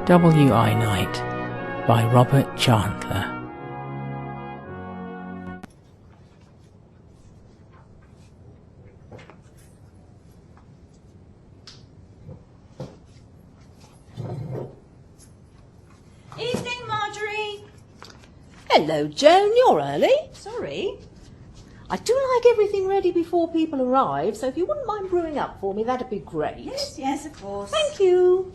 W.I. Night by Robert Chantler. Evening, Marjory. Hello, Joan. You're early. Sorry. I do like everything ready before people arrive, so if you wouldn't mind brewing up for me, that'd be great. Yes, of course. Thank you.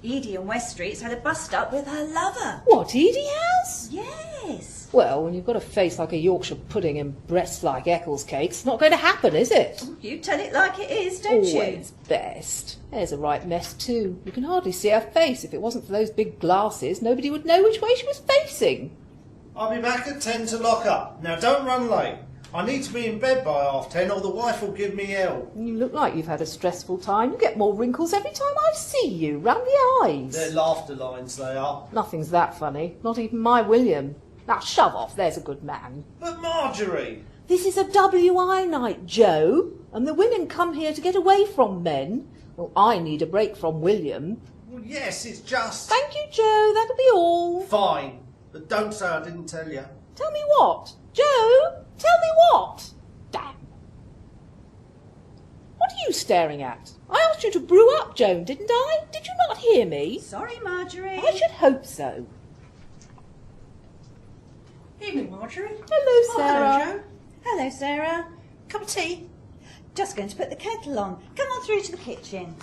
Edie in West Street's had a bust-up with her lover. What, Edie has? Yes. Well, when you've got a face like a Yorkshire pudding and breasts like Eccles cakes, it's not going to happen, is it? You tell it like it is, don't Always best. Hair's a right mess, too. You can hardly see her face. If it wasn't for those big glasses, nobody would know which way she was facing. I'll be back at 10 to lock up. Now don't run late. I need to be in bed by 10:30 or the wife will give me hell. You look like you've had a stressful time. You get more wrinkles every time I see you, round the eyes. They're laughter lines, they are. Nothing's that funny. Not even my William. Now shove off, there's a good man. But Marjory! This is a W.I. night, Joe, and the women come here to get away from men. Well, I need a break from William. Well, yes, it's just... Thank you, Joe, that'll be all. Fine. But don't say I didn't tell you. Tell me what? Joe, tell me what? Damn. What are you staring at? I asked you to brew up, Joan, didn't I? Did you not hear me? Sorry, Marjory. I should hope so. Evening, Marjory. Hello, Sarah. Hello, Joe. Hello, Sarah. Cup of tea? Just going to put the kettle on. Come on through to the kitchen.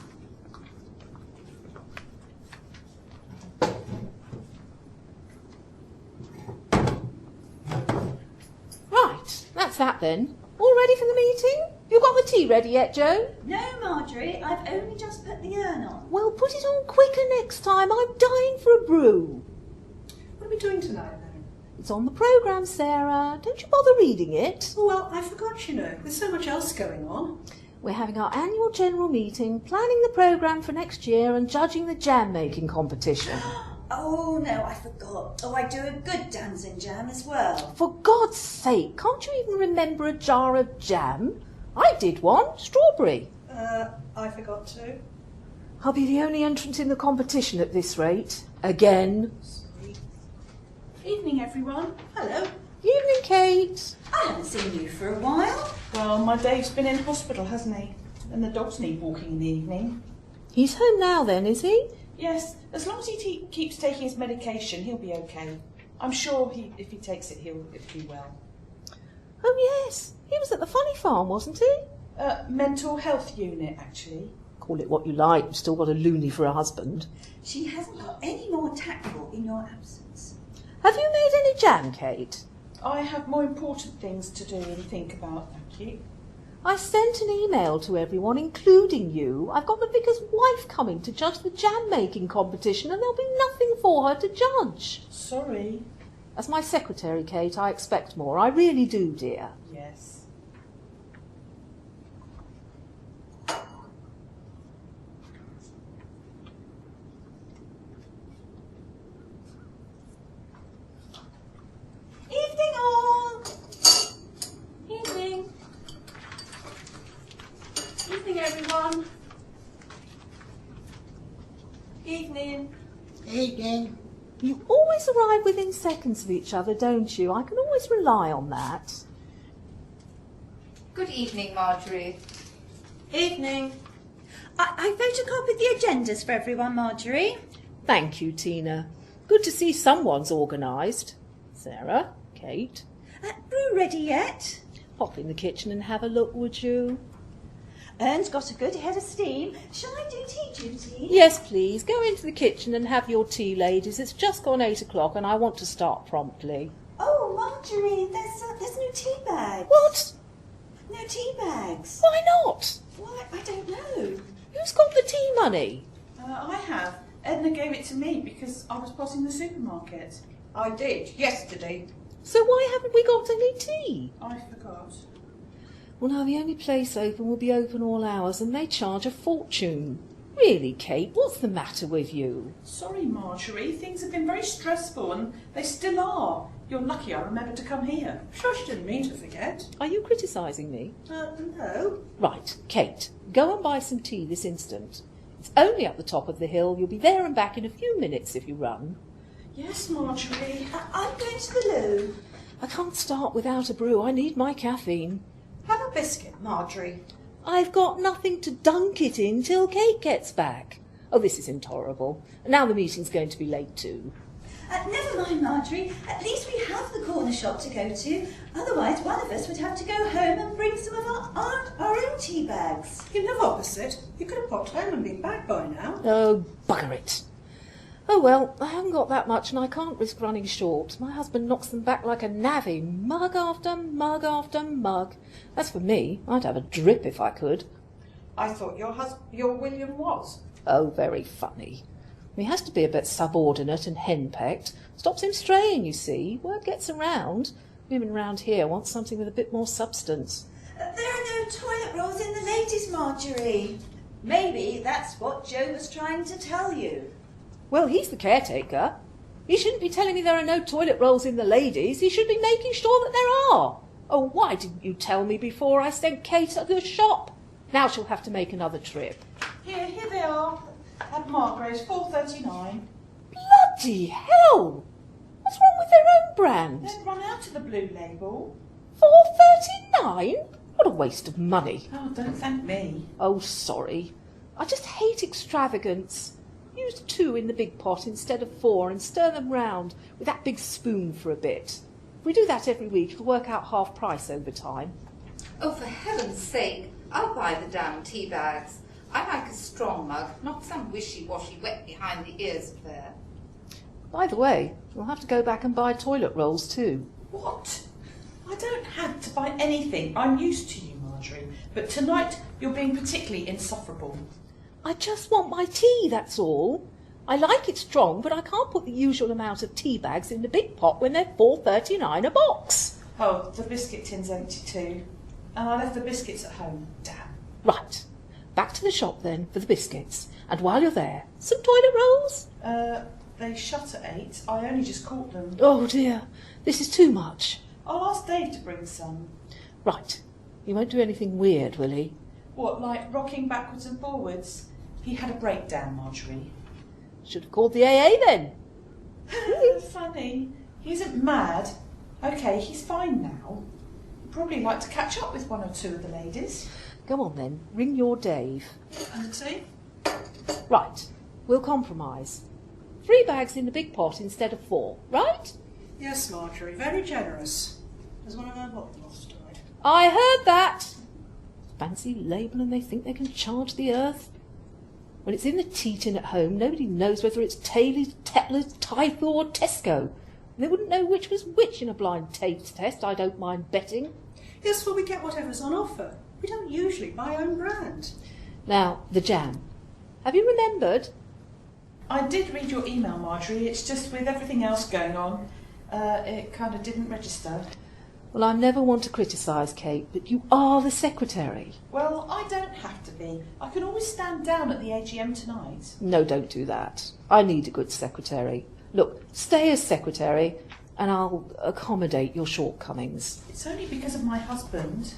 Right, that's that then. All ready for the meeting? You got the tea ready yet, Joe? No, Marjory, I've only just put the urn on. Well, put it on quicker next time. I'm dying for a brew. What are we doing tonight, then? It's on the programme, Sarah. Don't you bother reading it. Oh, well, I forgot, you know. There's so much else going on. We're having our annual general meeting, planning the programme for next year and judging the jam-making competition. Oh, no, I forgot. Oh, I do a good damson jam as well. For God's sake, can't you even remember a jar of jam? I did one, strawberry. I forgot to. I'll be the only entrant in the competition at this rate. Again. Sorry. Evening, everyone. Hello. Evening, Kate. I haven't seen you for a while. Well, my Dave's been in hospital, hasn't he? And the dogs need walking in the evening. He's home now then, is he? Yes, as long as he keeps taking his medication, he'll be okay. I'm sure if he takes it, he'll be well. Oh, yes. He was at the funny farm, wasn't he? Mental health unit, actually. Call it what you like. You've still got a loony for a husband. She hasn't got any more tactful in your absence. Have you made any jam, Kate? I have more important things to do and think about, thank you. I sent an email to everyone, including you. I've got the vicar's wife coming to judge the jam-making competition and there'll be nothing for her to judge. Sorry. As my secretary, Kate, I expect more. I really do, dear. Yes. Evening all. Evening. Evening, everyone. Evening. Evening. You always arrive within seconds of each other, don't you? I can always rely on that. Good evening, Marjory. Evening. I photocopied the agendas for everyone, Marjory. Thank you, Tina. Good to see someone's organised. Sarah, Kate, Brew ready yet? pop in the kitchen and have a look, would you? Ern's got a good head of steam. Shall I do tea duty? Yes, please. Go into the kitchen and have your tea, ladies. It's just gone 8 o'clock and I want to start promptly. Oh, Marjory, there's no tea bags. What? No tea bags. Why not? Why, I don't know. Who's got the tea money? I have. Edna gave it to me because I was passing the supermarket. I did, yesterday. So why haven't we got any tea? I forgot. Well, now, the only place open will be open all hours and they charge a fortune. Really, Kate, what's the matter with you? Sorry, Marjory. Things have been very stressful and they still are. You're lucky I remembered to come here. Sure, she didn't mean to forget. Are you criticising me? No. Right, Kate, go and buy some tea this instant. It's only up the top of the hill. You'll be there and back in a few minutes if you run. Yes, Marjory. I'm going to the loo. I can't start without a brew. I need my caffeine. Have a biscuit, Marjory. I've got nothing to dunk it in till Kate gets back. Oh, this is intolerable. Now the meeting's going to be late too. Never mind, Marjory. At least we have the corner shop to go to. Otherwise, one of us would have to go home and bring some of our own tea bags. You live opposite. You could have popped home and been back by now. Oh, bugger it. Oh, well, I haven't got that much and I can't risk running short. My husband knocks them back like a navvy, mug after mug after mug. As for me, I'd have a drip if I could. I thought your William was. Oh, very funny. He has to be a bit subordinate and henpecked. Stops him straying, you see. Word gets around. Women round here want something with a bit more substance. There are no toilet rolls in the ladies, Marjory. Maybe that's what Joe was trying to tell you. Well, he's the caretaker. He shouldn't be telling me there are no toilet rolls in the ladies. He should be making sure that there are. Oh, why didn't you tell me before I sent Kate to the shop? Now she'll have to make another trip. Here they are. At Margrave's, 4.39. Bloody hell! What's wrong with their own brand? They've run out of the blue label. 4.39? What a waste of money. Oh, don't thank me. Oh, sorry. I just hate extravagance. Use 2 in the big pot instead of 4 and stir them round with that big spoon for a bit. If we do that every week, it'll work out half price over time. Oh, for heaven's sake, I'll buy the damn tea bags. I like a strong mug, not some wishy-washy wet behind the ears affair. By the way, we'll have to go back and buy toilet rolls too. What? I don't have to buy anything. I'm used to you, Marjory. But tonight you're being particularly insufferable. I just want my tea, that's all. I like it strong, but I can't put the usual amount of tea bags in the big pot when they're 4.39 a box. Oh, the biscuit tin's empty too. And I left the biscuits at home. Damn. Right. Back to the shop then for the biscuits. And while you're there, some toilet rolls? They shut at 8. I only just caught them. Oh dear, this is too much. I'll ask Dave to bring some. Right. He won't do anything weird, will he? What, like rocking backwards and forwards? He had a breakdown, Marjory. Should have called the AA then. Funny. He isn't mad. OK, he's fine now. He'd probably like to catch up with 1 or 2 of the ladies. Go on then, ring your Dave. And the tea? Right, we'll compromise. 3 bags in the big pot instead of 4, right? Yes, Marjory, very generous. There's one of our bottom-offs tonight. I heard that. Fancy label and they think they can charge the earth. When it's in the tea tin at home, nobody knows whether it's Taylor's, Tetler's, Tythe or Tesco. And they wouldn't know which was which in a blind taste test, I don't mind betting. Yes, well, we get whatever's on offer. We don't usually buy own brand. Now, the jam. Have you remembered? I did read your email, Marjory. It's just with everything else going on, it kind of didn't register. Well, I never want to criticise Kate, but you are the secretary. Well, I don't have to be. I can always stand down at the AGM tonight. No, don't do that. I need a good secretary. Look, stay as secretary and I'll accommodate your shortcomings. It's only because of my husband.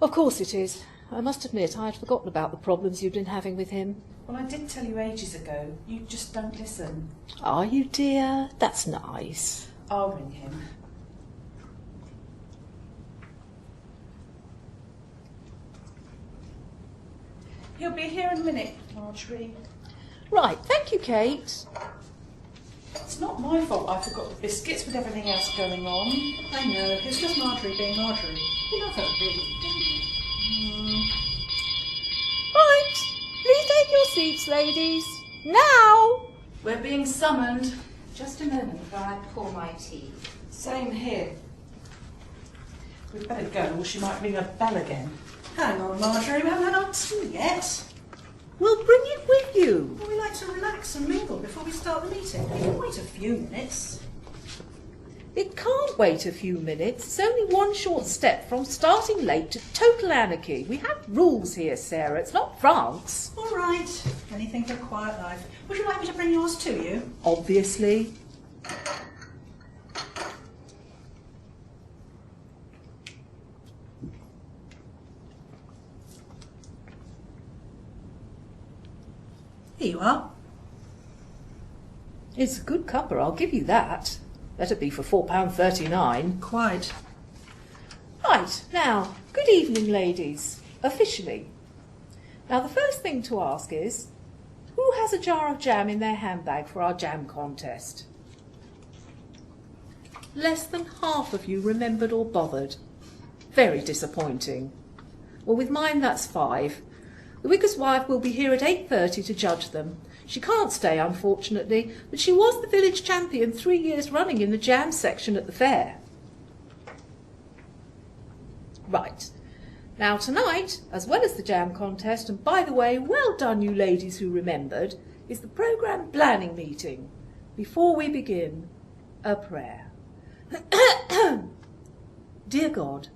Of course it is. I must admit I had forgotten about the problems you'd been having with him. Well, I did tell you ages ago. You just don't listen. Are you, dear? That's nice. I'll ring him. He'll be here in a minute, Marjory. Right, thank you, Kate. It's not my fault I forgot the biscuits with everything else going on. I know, it's just Marjory being Marjory. You love her, really, don't you? Right, please take your seats, ladies. Now! We're being summoned. Just a moment while I pour my tea. Same here. We'd better go or she might ring a bell again. Hang on, Marjory, we haven't had our tea yet. We'll bring it with you. Well, we like to relax and mingle before we start the meeting. We can wait a few minutes. It can't wait a few minutes. It's only one short step from starting late to total anarchy. We have rules here, Sarah. It's not France. All right, anything for a quiet life. Would you like me to bring yours to you? Obviously. Here you are. It's a good cuppa, I'll give you that. Let it be for £4.39. Quite. Right, now, good evening, ladies. Officially. Now, the first thing to ask is, who has a jar of jam in their handbag for our jam contest? Less than half of you remembered or bothered. Very disappointing. Well, with mine, that's 5. The Vicar's wife will be here at 8:30 to judge them. She can't stay, unfortunately, but she was the village champion 3 years running in the jam section at the fair. Right. Now tonight, as well as the jam contest, and by the way, well done you ladies who remembered, is the programme planning meeting. Before we begin, a prayer. Dear God,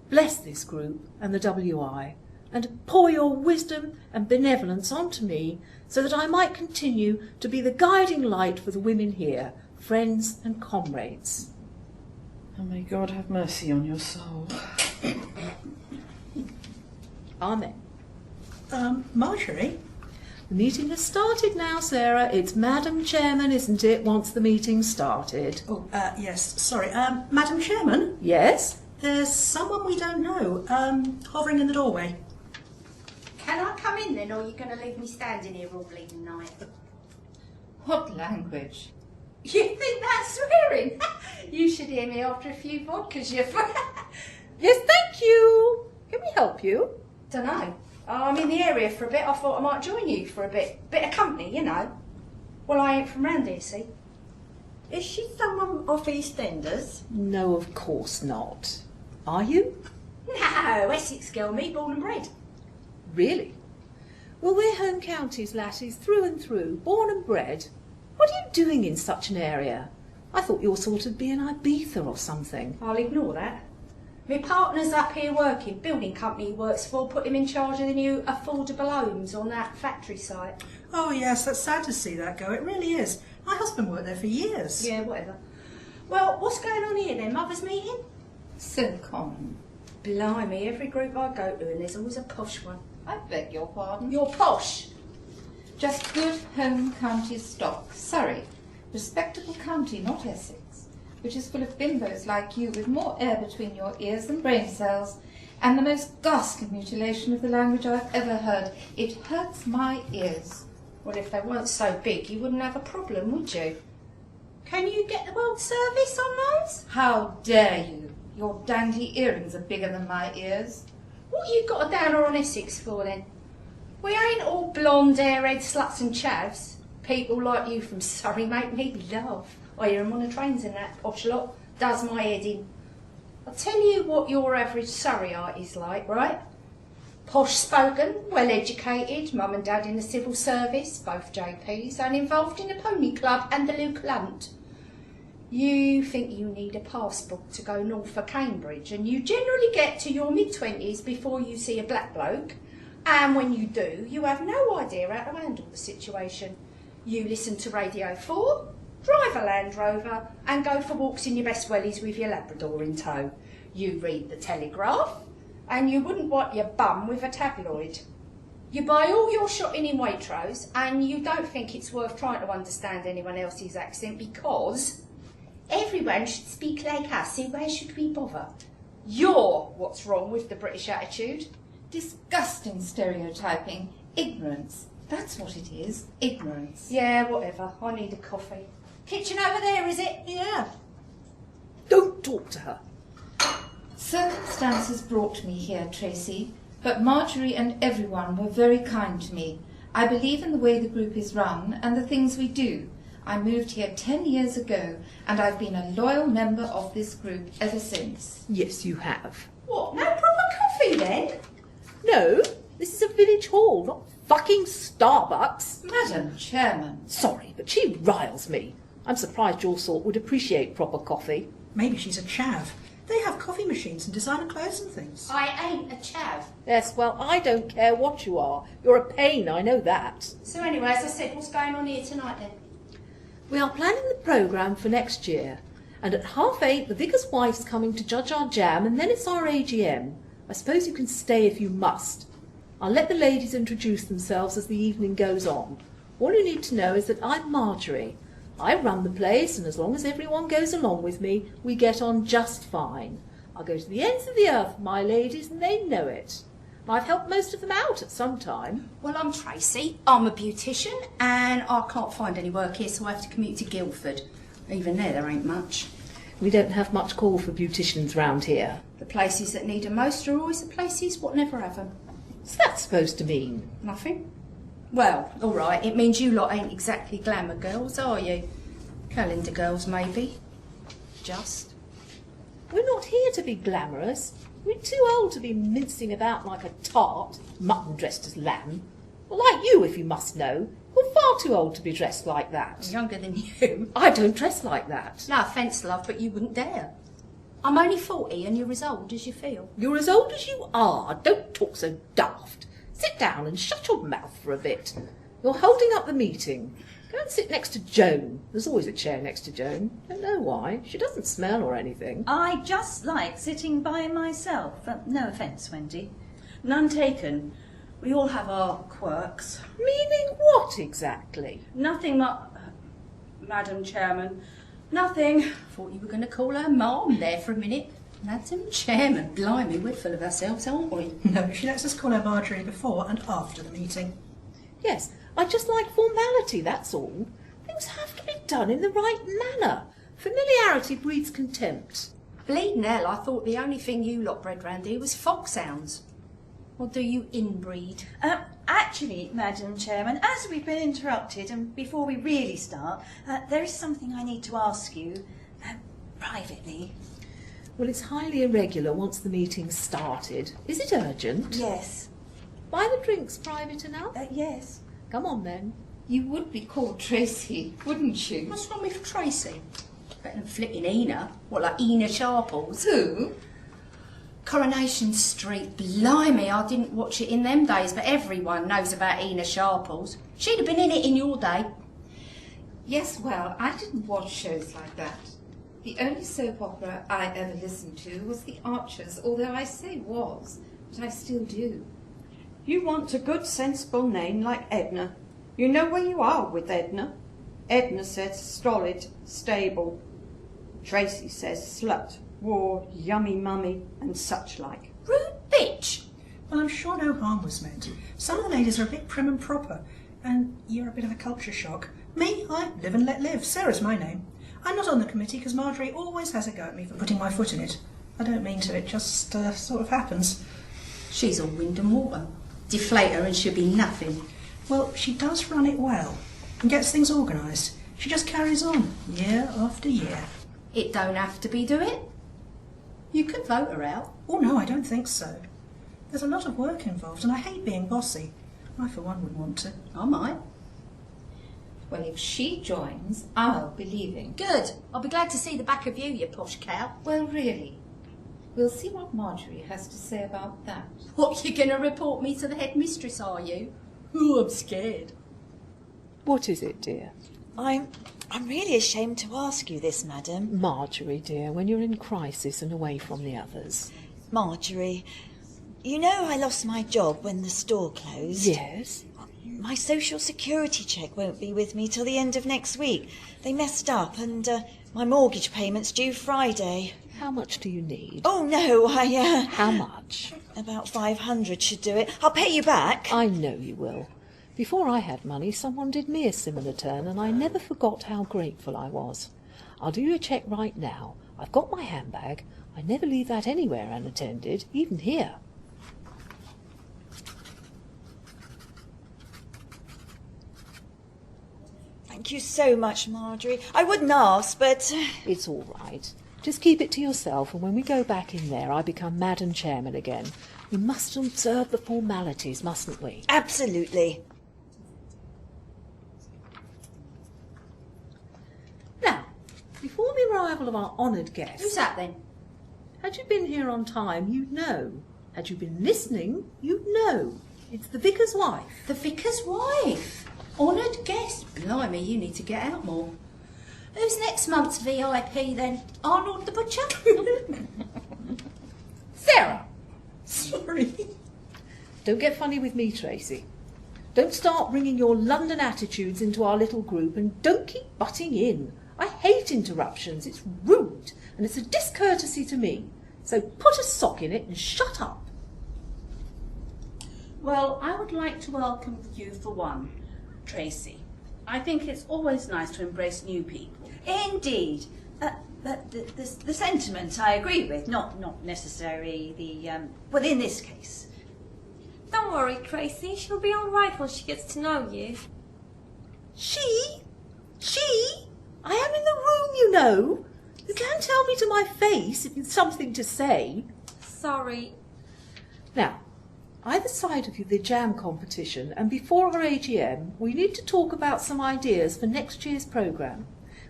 bless this group and the WI, and pour your wisdom and benevolence onto me so that I might continue to be the guiding light for the women here, friends and comrades. And may God have mercy on your soul. Amen. Marjory? The meeting has started now, Sarah. It's Madam Chairman, isn't it, once the meeting's started? Oh, yes, sorry. Madam Chairman? Yes? There's someone we don't know, hovering in the doorway. Can I come in then, or are you going to leave me standing here all bleeding night? What language? You think that's swearing? You should hear me after a few vodkas, you Yes, thank you. Can we help you? Dunno. I'm in the area for a bit. I thought I might join you for a bit of company, you know. Well, I ain't from round here, see? Is she someone of EastEnders? No, of course not. Are you? No, Essex girl, me, born and bred. Really? Well, we're home counties lasses through and through, born and bred. What are you doing in such an area? I thought you were sort of being Ibiza or something. I'll ignore that. My partner's up here working, building company he works for, put him in charge of the new affordable homes on that factory site. Oh, yes, that's sad to see that go. It really is. My husband worked there for years. Yeah, whatever. Well, what's going on here then? Mother's meeting? So common. Blimey, every group I go to and there's always a posh one. I beg your pardon. You're posh. Just good home county stock. Surrey. Respectable county, not Essex, which is full of bimbos like you with more air between your ears than brain cells, and the most ghastly mutilation of the language I've ever heard. It hurts my ears. Well, if they weren't so big, you wouldn't have a problem, would you? Can you get the World Service on those? How dare you? Your dangly earrings are bigger than my ears. What you got a downer on Essex for then? We ain't all blonde, hair-head sluts and chavs. People like you from Surrey make me laugh. I hear 'em on the trains in that posh lot. Does my head in. I'll tell you what your average Surreyite is like, right? Posh-spoken, well-educated, mum and dad in the civil service, both JPs, and involved in the pony club and the Luke Lunt. You think you need a passport to go north for Cambridge, and you generally get to your mid-20s before you see a black bloke, and when you do, you have no idea how to handle the situation. You listen to Radio 4, drive a Land Rover, and go for walks in your best wellies with your Labrador in tow. You read the Telegraph, and you wouldn't wipe your bum with a tabloid. You buy all your shopping in Waitrose, and you don't think it's worth trying to understand anyone else's accent because everyone should speak like us, so why should we bother? You're what's wrong with the British attitude. Disgusting stereotyping. Ignorance. That's what it is. Ignorance. Yeah, whatever. I need a coffee. Kitchen over there, is it? Yeah. Don't talk to her. Circumstances brought me here, Tracey, but Marjory and everyone were very kind to me. I believe in the way the group is run and the things we do. I moved here 10 years ago, and I've been a loyal member of this group ever since. Yes, you have. What, no proper coffee then? No, this is a village hall, not fucking Starbucks. Madam Chairman. Sorry, but she riles me. I'm surprised your sort would appreciate proper coffee. Maybe she's a chav. They have coffee machines and designer clothes and things. I ain't a chav. Yes, well, I don't care what you are. You're a pain, I know that. So anyway, as I said, what's going on here tonight then? We are planning the programme for next year, and at 8:30 the vicar's wife's coming to judge our jam, and then it's our AGM. I suppose you can stay if you must. I'll let the ladies introduce themselves as the evening goes on. All you need to know is that I'm Marjory. I run the place, and as long as everyone goes along with me, we get on just fine. I'll go to the ends of the earth for my ladies, and they know it. I've helped most of them out at some time. Well, I'm Tracey. I'm a beautician, and I can't find any work here, so I have to commute to Guildford. Even there ain't much. We don't have much call for beauticians round here. The places that need 'em most are always the places what never have 'em. What's that supposed to mean? Nothing. Well, all right, it means you lot ain't exactly glamour girls, are you? Calendar girls, maybe. Just. We're not here to be glamorous. We're too old to be mincing about like a tart, mutton dressed as lamb. Well, like you, if you must know. You're far too old to be dressed like that. I'm younger than you. I don't dress like that. No offence, love, but you wouldn't dare. I'm only 40 and you're as old as you feel. You're as old as you are. Don't talk so daft. Sit down and shut your mouth for a bit. You're holding up the meeting. Go and sit next to Joan. There's always a chair next to Joan. Don't know why. She doesn't smell or anything. I just like sitting by myself. No offence, Wendy. None taken. We all have our quirks. Meaning what exactly? Nothing, Madam Chairman. Nothing. Thought you were going to call her Mom there for a minute. Madam Chairman, blimey, we're full of ourselves, aren't we? No, she lets us call her Marjory before and after the meeting. Yes, I just like formality, that's all. Things have to be done in the right manner. Familiarity breeds contempt. Bleeding hell, I thought the only thing you lot bred round here was foxhounds. Or do you inbreed? Actually, Madam Chairman, as we've been interrupted and before we really start, there is something I need to ask you, privately. Well, it's highly irregular once the meeting's started. Is it urgent? Yes. Buy the drinks private enough? Yes. Come on then. You would be called Tracey, wouldn't you? What's wrong with Tracey? Better than flipping Ena. What, like Ena Sharples? Who? Coronation Street. Blimey, I didn't watch it in them days, but everyone knows about Ena Sharples. She'd have been in it in your day. Yes, well, I didn't watch shows like that. The only soap opera I ever listened to was The Archers, although I say was, but I still do. You want a good, sensible name like Edna. You know where you are with Edna. Edna says stolid, stable. Tracey says slut, war, yummy mummy, and such like. Rude bitch! Well, I'm sure no harm was meant. Some of the ladies are a bit prim and proper, and you're a bit of a culture shock. Me, I live and let live. Sarah's my name. I'm not on the committee because Marjory always has a go at me for putting my foot in it. I don't mean to, it just sort of happens. She's all wind and water. Deflate her and she'll be nothing. Well, she does run it well and gets things organised. She just carries on, year after year. It don't have to be, do it? You could vote her out. Oh no, I don't think so. There's a lot of work involved and I hate being bossy. I for one would want to. I might. Well, if she joins, I'll be leaving. Good. I'll be glad to see the back of you, you posh cow. Well, really. We'll see what Marjory has to say about that. What, you going to report me to the headmistress, are you? Oh, I'm scared. What is it, dear? I'm really ashamed to ask you this, madam. Marjory, dear, when you're in crisis and away from the others. Marjory, you know I lost my job when the store closed? Yes. My social security cheque won't be with me till the end of next week. They messed up and my mortgage payment's due Friday. How much do you need? Oh, no, How much? About 500 should do it. I'll pay you back. I know you will. Before I had money, someone did me a similar turn, and I never forgot how grateful I was. I'll do you a cheque right now. I've got my handbag. I never leave that anywhere unattended, even here. Thank you so much, Marjory. I wouldn't ask, but... It's all right. Just keep it to yourself, and when we go back in there, I become Madam Chairman again. We must observe the formalities, mustn't we? Absolutely. Now, before the arrival of our honoured guest... Who's that, then? Had you been here on time, you'd know. Had you been listening, you'd know. It's the vicar's wife. The vicar's wife? Honoured guest? Blimey, you need to get out more. Who's next month's VIP, then? Arnold the Butcher? Sarah! Sorry. Don't get funny with me, Tracey. Don't start bringing your London attitudes into our little group, and don't keep butting in. I hate interruptions. It's rude, and it's a discourtesy to me. So put a sock in it and shut up. Well, I would like to welcome you for one, Tracey. I think it's always nice to embrace new people. Indeed. But the sentiment I agree with, not necessarily well, in this case. Don't worry, Tracey. She'll be all right once she gets to know you. She? I am in the room, you know. You can tell me to my face if you've something to say. Sorry. Now, either side of the jam competition and before our AGM, we need to talk about some ideas for next year's programme.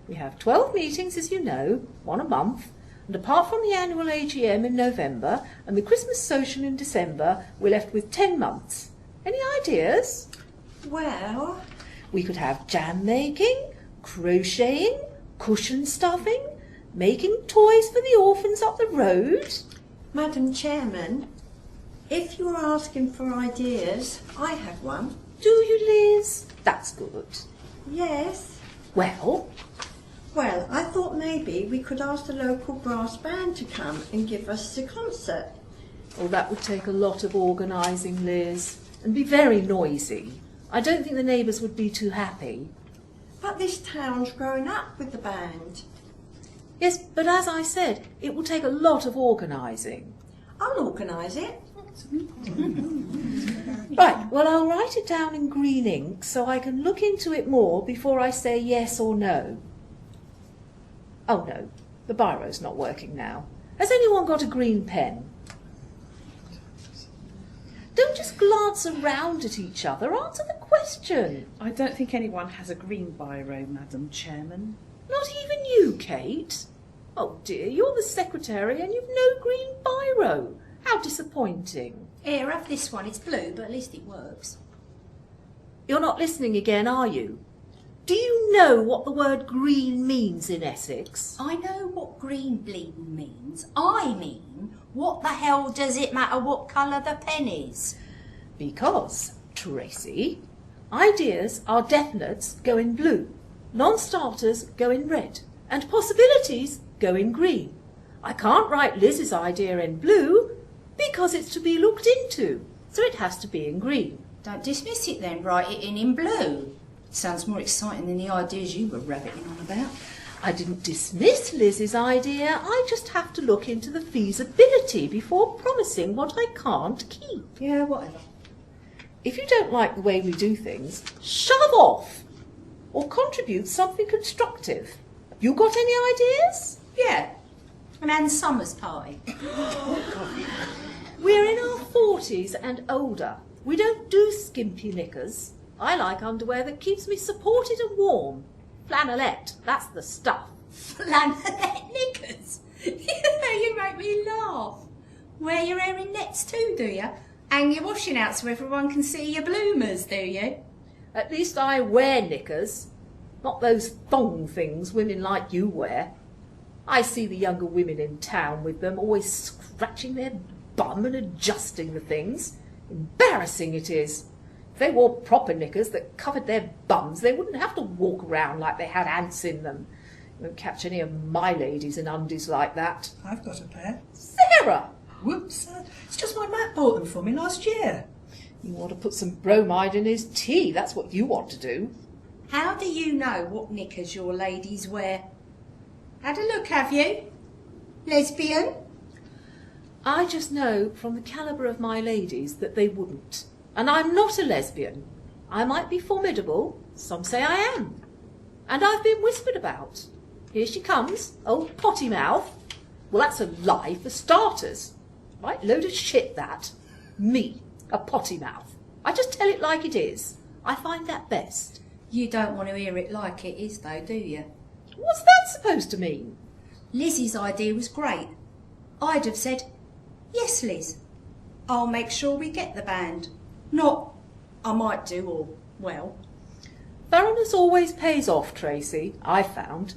We have 12 meetings, as you know, one a month, and apart from the annual AGM in November and the Christmas social in December, we're left with 10 months. Any ideas? Well, we could have jam making, crocheting, cushion stuffing, making toys for the orphans up the road. Madam Chairman, if you're asking for ideas, I have one. Do you, Liz? That's good. Yes. Well, I thought maybe we could ask the local brass band to come and give us the concert. Oh, that would take a lot of organising, Liz, and be very noisy. I don't think the neighbours would be too happy. But this town's grown up with the band. Yes, but as I said, it will take a lot of organising. I'll organise it. Right, well, I'll write it down in green ink so I can look into it more before I say yes or no. Oh no, the biro's not working now. Has anyone got a green pen? Don't just glance around at each other. Answer the question. I don't think anyone has a green biro, Madam Chairman. Not even you, Kate? Oh dear, you're the secretary and you've no green biro. How disappointing. Here, have this one. It's blue, but at least it works. You're not listening again, are you? Do you know what the word green means in Essex? I know what green bleeding means. I mean, what the hell does it matter what colour the pen is? Because, Tracey, ideas are definites go in blue, non-starters go in red, and possibilities go in green. I can't write Liz's idea in blue because it's to be looked into, so it has to be in green. Don't dismiss it then, write it in blue. Sounds more exciting than the ideas you were rabbiting on about. I didn't dismiss Liz's idea, I just have to look into the feasibility before promising what I can't keep. Yeah, whatever. If you don't like the way we do things, shove off! Or contribute something constructive. You got any ideas? Yeah. An Anne Summers party. We're in our 40s and older. We don't do skimpy knickers. I like underwear that keeps me supported and warm. Flannelette, that's the stuff. Flannelette knickers? You make me laugh. Wear your hair in nets too, do you? Hang your washing out so everyone can see your bloomers, do you? At least I wear knickers. Not those thong things women like you wear. I see the younger women in town with them, always scratching their bum and adjusting the things. Embarrassing it is. If they wore proper knickers that covered their bums, they wouldn't have to walk around like they had ants in them. You won't catch any of my ladies in undies like that. I've got a pair. Sarah! Whoops. It's just my Matt bought them for me last year. You want to put some bromide in his tea, that's what you want to do. How do you know what knickers your ladies wear? Had a look, have you? Lesbian? I just know from the calibre of my ladies that they wouldn't. And I'm not a lesbian. I might be formidable, some say I am. And I've been whispered about. Here she comes, old potty-mouthed. Well, that's a lie for starters. Right load of shit, that. Me, a potty-mouth. I just tell it like it is. I find that best. You don't want to hear it like it is, though, do you? What's that supposed to mean? Lizzie's idea was great. I'd have said, yes, Liz, I'll make sure we get the band. Not, I might do, or, well. Thoroughness always pays off, Tracey, I've found.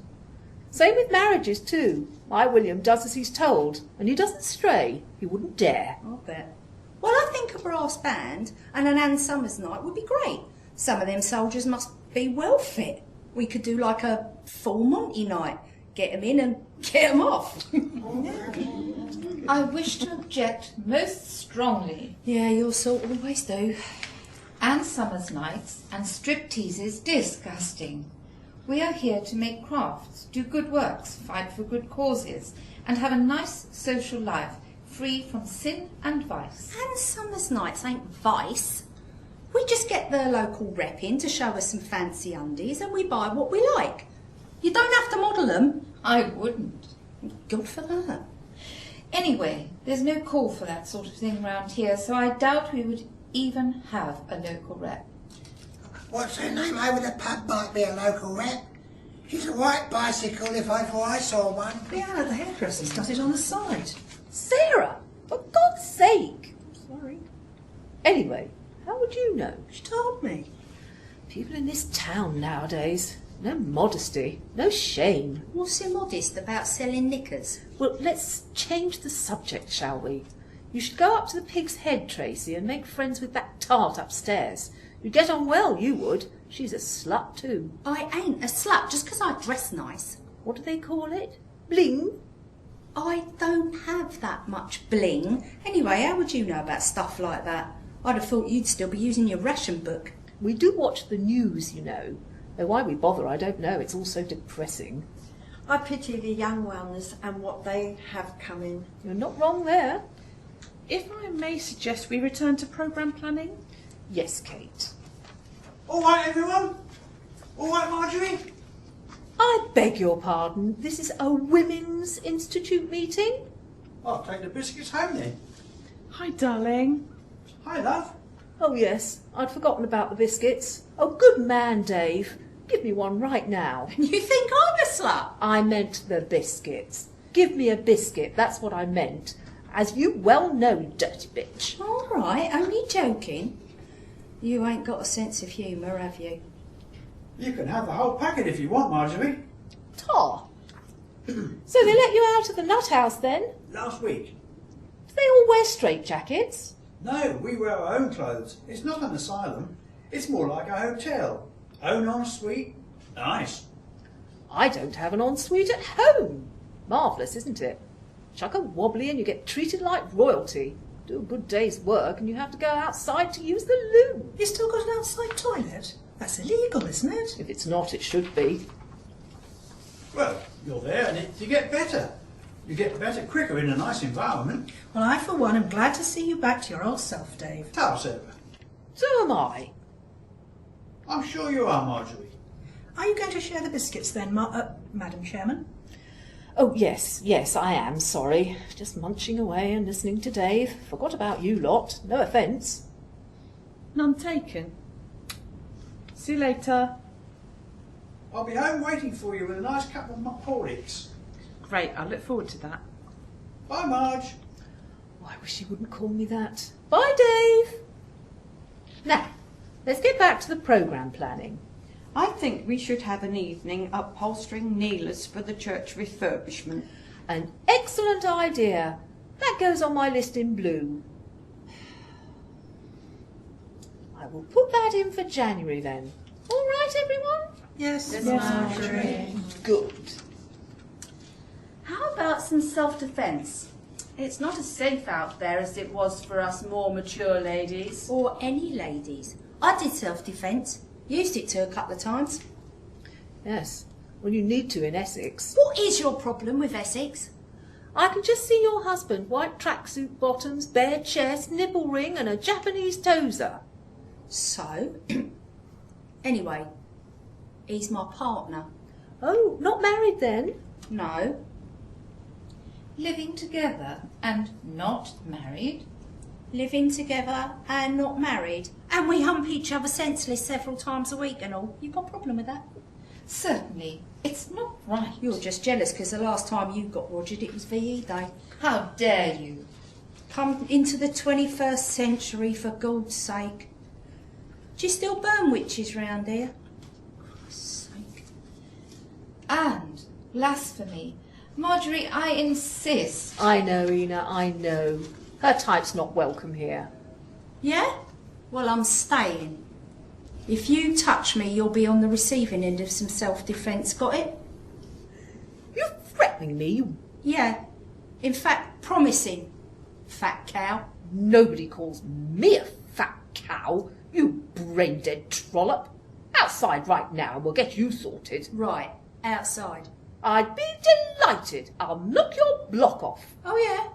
Same with marriages, too. My William does as he's told, and he doesn't stray. He wouldn't dare. I'll bet. Well, I think a brass band and an Ann Summers night would be great. Some of them soldiers must be well fit. We could do like a full Monty night. Get 'em in and get 'em off. I wish to object most strongly. Yeah, your sort always do. Ann Summers nights and stripteases disgusting. We are here to make crafts, do good works, fight for good causes, and have a nice social life, free from sin and vice. And Summers nights ain't vice. We just get the local rep in to show us some fancy undies and we buy what we like. You don't have to model them. I wouldn't. Good for that. Anyway, there's no call for that sort of thing round here, so I doubt we would even have a local rep. What's her name over the pub might be a local rep. She's a white bicycle if ever I saw one. Yeah, the hairdresser's got it on the side. Sarah, for God's sake. Sorry. Anyway, how would you know? She told me. People in this town nowadays, no modesty, no shame. What's so modest about selling knickers? Well, let's change the subject, shall we? You should go up to the Pig's Head, Tracey, and make friends with that tart upstairs. You'd get on well, you would. She's a slut too. I ain't a slut just 'cause I dress nice. What do they call it? Bling? I don't have that much bling. Anyway, how would you know about stuff like that? I'd have thought you'd still be using your ration book. We do watch the news, you know. Though why we bother, I don't know. It's all so depressing. I pity the young ones and what they have coming. You're not wrong there. If I may suggest we return to programme planning? Yes, Kate. All right, everyone? All right, Marjory? I beg your pardon. This is a Women's Institute meeting? I'll take the biscuits home then. Hi, darling. Hi, love. Oh, yes. I'd forgotten about the biscuits. Oh, good man, Dave. Give me one right now. You think I'm a slut? I meant the biscuits. Give me a biscuit. That's what I meant. As you well know, dirty bitch. All right, only joking. You ain't got a sense of humour, have you? You can have the whole packet if you want, Marjory. Tar. So they let you out of the nut house then? Last week. Do they all wear straitjackets? No, we wear our own clothes. It's not an asylum. It's more like a hotel. Own ensuite. Nice. I don't have an ensuite at home. Marvellous, isn't it? Chuck a wobbly and you get treated like royalty. Do a good day's work and you have to go outside to use the loo. You still got an outside toilet? That's illegal, isn't it? If it's not, it should be. Well, you're there and you get better. You get better quicker in a nice environment. Well, I, for one, am glad to see you back to your old self, Dave. Tell Sarah. So am I. I'm sure you are, Marjory. Are you going to share the biscuits then, Madam Chairman? Oh, yes, I am, sorry. Just munching away and listening to Dave. Forgot about you lot. No offence. None taken. See you later. I'll be home waiting for you with a nice cup of Horlicks. Great, I look forward to that. Bye, Marge. Oh, I wish he wouldn't call me that. Bye, Dave. Now, let's get back to the programme planning. I think we should have an evening upholstering kneelers for the church refurbishment. An excellent idea. That goes on my list in blue. I will put that in for January then. All right, everyone? Yes, Marjory. Good. How about some self-defence? It's not as safe out there as it was for us more mature ladies. Or any ladies. I did self-defence. Used it to a couple of times. Yes, well, you need to in Essex. What is your problem with Essex? I can just see your husband, white tracksuit bottoms, bare chest, nipple ring and a Japanese tozer. So? Anyway, he's my partner. Oh, not married then? No. Living together and not married? Living together and not married. And we hump each other senseless several times a week and all. You got a problem with that? Certainly. It's not right. You're just jealous because the last time you got rogered it was VE Day. How dare you? Come into the 21st century for God's sake. Do you still burn witches round here? Christ's sake. And blasphemy. Marjory, I insist. I know, Ina, I know. Her type's not welcome here. Yeah? Well, I'm staying. If you touch me, you'll be on the receiving end of some self-defence, got it? You're threatening me, you... Yeah. In fact, promising, fat cow. Nobody calls me a fat cow, you brain-dead trollop. Outside right now and we'll get you sorted. Right, outside. I'd be delighted. I'll knock your block off. Oh, yeah?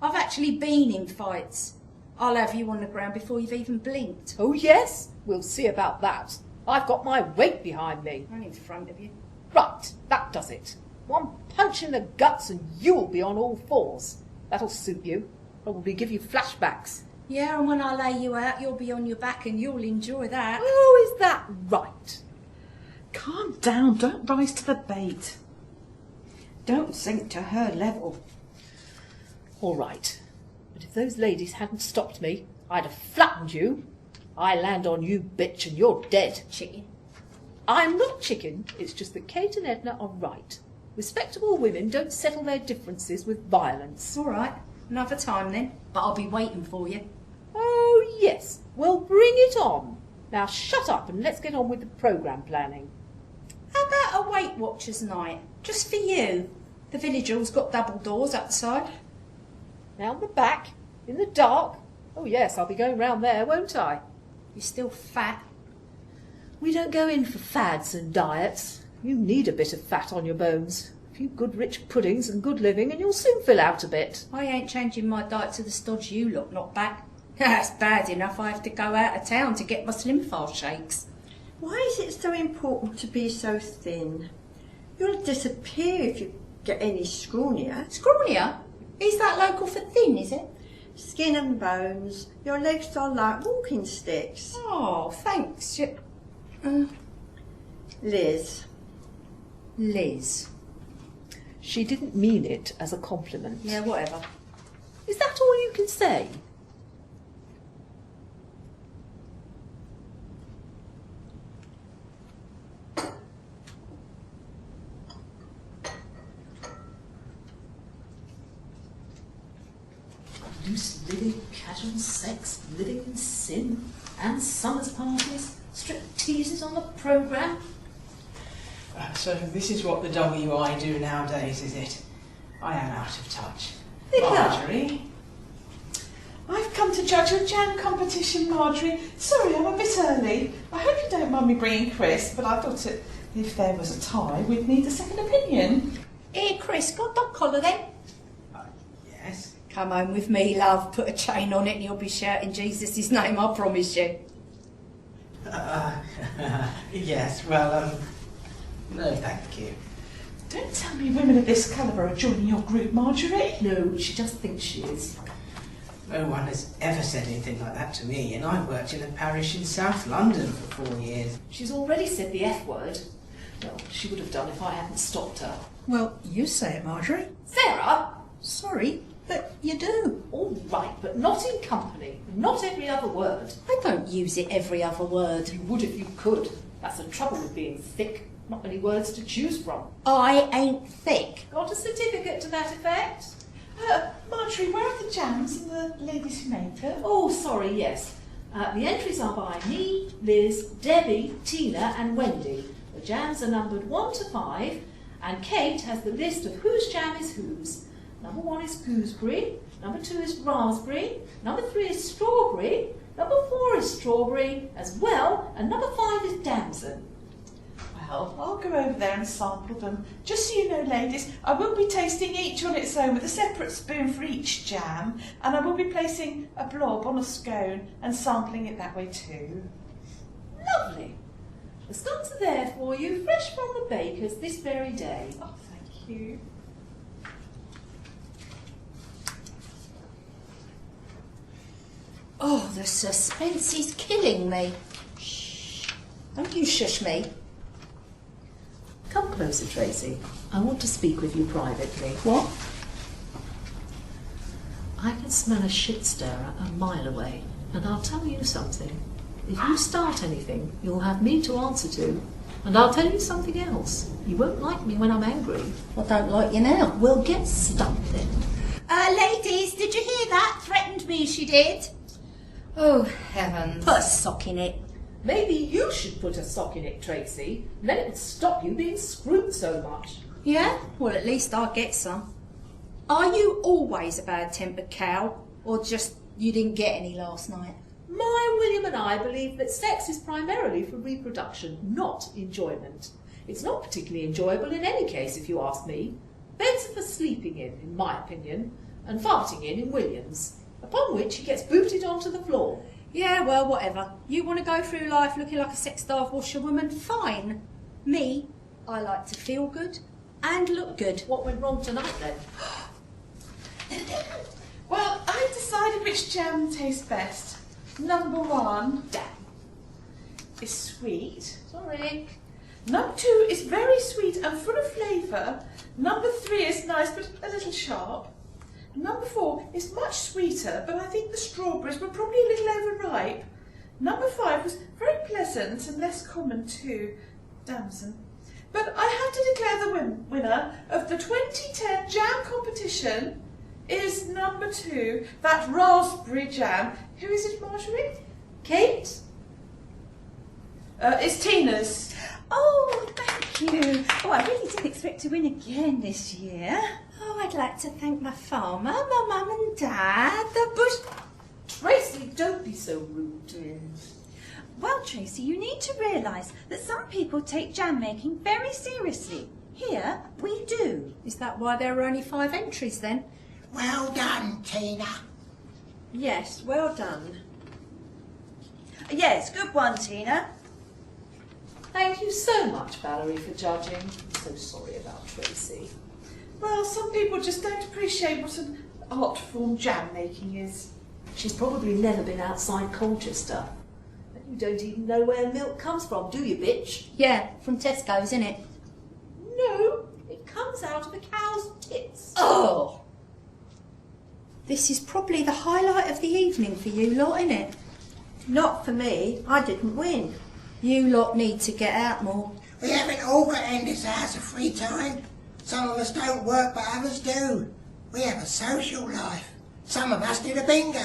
I've actually been in fights. I'll have you on the ground before you've even blinked. Oh, yes? We'll see about that. I've got my weight behind me. I'm in front of you. Right, that does it. One punch in the guts and you'll be on all fours. That'll suit you. Probably give you flashbacks. Yeah, and when I lay you out, you'll be on your back and you'll enjoy that. Oh, is that right? Calm down, don't rise to the bait. Don't sink to her level. All right. But if those ladies hadn't stopped me, I'd have flattened you. I land on you, bitch, and you're dead. Chicken. I'm not chicken. It's just that Kate and Edna are right. Respectable women don't settle their differences with violence. All right. Another time then. But I'll be waiting for you. Oh, yes. Well, bring it on. Now shut up and let's get on with the programme planning. How about a Weight Watchers night? Just for you. The village hall's got double doors up the side. Down the back, in the dark. Oh, yes, I'll be going round there, won't I? You're still fat. We don't go in for fads and diets. You need a bit of fat on your bones. A few good rich puddings and good living and you'll soon fill out a bit. I ain't changing my diet to the stodge you lot knock back. That's bad enough I have to go out of town to get my Slim Fast shakes. Why is it so important to be so thin? You'll disappear if you get any scrawnier. Scrawnier? Is that local for thin, is it? Skin and bones. Your legs are like walking sticks. Oh, thanks. Liz. Liz. She didn't mean it as a compliment. Yeah, whatever. Is that all you can say? Loose living, casual sex, living in sin, and summer's parties, strict teases on the programme. So this is what the WI do nowadays, is it? I am out of touch. Marjory. I've come to judge your jam competition, Marjory. Sorry, I'm a bit early. I hope you don't mind me bringing Chris, but I thought if there was a tie, we'd need a second opinion. Here, Chris, got dog collar then? Yes. Come home with me, love. Put a chain on it and you'll be shouting Jesus' name, I promise you. Yes, well, no, thank you. Don't tell me women of this calibre are joining your group, Marjory. No, she just thinks she is. No one has ever said anything like that to me, and I worked in a parish in South London for 4 years. She's already said the F word. Well, she would have done if I hadn't stopped her. Well, you say it, Marjory. Sarah! Sorry, but you do. All right, but not in company. Not every other word. I don't use it every other word. You would if you could. That's the trouble with being thick. Not many words to choose from. I ain't thick. Got a certificate to that effect? Marjory, where are the jams and the ladies who made them? Oh, sorry, yes. The entries are by me, Liz, Debbie, Tina and Wendy. The jams are numbered 1 to 5 and Kate has the list of whose jam is whose. Number 1 is gooseberry, number 2 is raspberry, number 3 is strawberry, number 4 is strawberry as well, and number 5 is damson. Well, I'll go over there and sample them. Just so you know, ladies, I will be tasting each on its own with a separate spoon for each jam, and I will be placing a blob on a scone and sampling it that way too. Lovely. The scones are there for you, fresh from the baker's this very day. Oh, thank you. Oh, the suspense is killing me. Shh. Don't you shush me. Come closer, Tracey. I want to speak with you privately. What? I can smell a shit stirrer a mile away, and I'll tell you something. If you start anything, you'll have me to answer to. And I'll tell you something else. You won't like me when I'm angry. I don't like you now. We'll get stuck then. Ladies, did you hear that? Threatened me she did. Oh, heavens. Put a sock in it. Maybe you should put a sock in it, Tracey, and then it would stop you being screwed so much. Yeah? Well, at least I'll get some. Are you always a bad-tempered cow, or just you didn't get any last night? My William and I believe that sex is primarily for reproduction, not enjoyment. It's not particularly enjoyable in any case, if you ask me. Beds are for sleeping in my opinion, and farting in William's, upon which he gets booted onto the floor. Yeah, well, whatever. You want to go through life looking like a sex-starved washerwoman? Fine. Me, I like to feel good and look good. What went wrong tonight, then? Well, I've decided which jam tastes best. Number 1 is sweet. Sorry. Number 2 is very sweet and full of flavour. Number 3 is nice but a little sharp. Number 4 is much sweeter, but I think the strawberries were probably a little overripe. Number 5 was very pleasant and less common too. Damson. But I have to declare the winner of the 2010 jam competition is number 2, that raspberry jam. Who is it, Marjory? Kate? It's Tina's. Oh, thank you. Oh, I really didn't expect to win again this year. Oh, I'd like to thank my farmer, my mum and dad, the bush... Tracey, don't be so rude to him. Well, Tracey, you need to realise that some people take jam making very seriously. Here, we do. Is that why there are only 5 entries, then? Well done, Tina. Yes, well done. Yes, good one, Tina. Thank you so much, Valerie, for judging. I'm so sorry about Tracey. Well, some people just don't appreciate what an art form jam making is. She's probably never been outside Colchester. And you don't even know where milk comes from, do you, bitch? Yeah, from Tesco's, innit? No, it comes out of a cow's tits. Oh! This is probably the highlight of the evening for you lot, innit? Not for me. I didn't win. You lot need to get out more. We haven't all got endless hours of free time. Some of us don't work, but others do. We have a social life. Some of us did a bingo.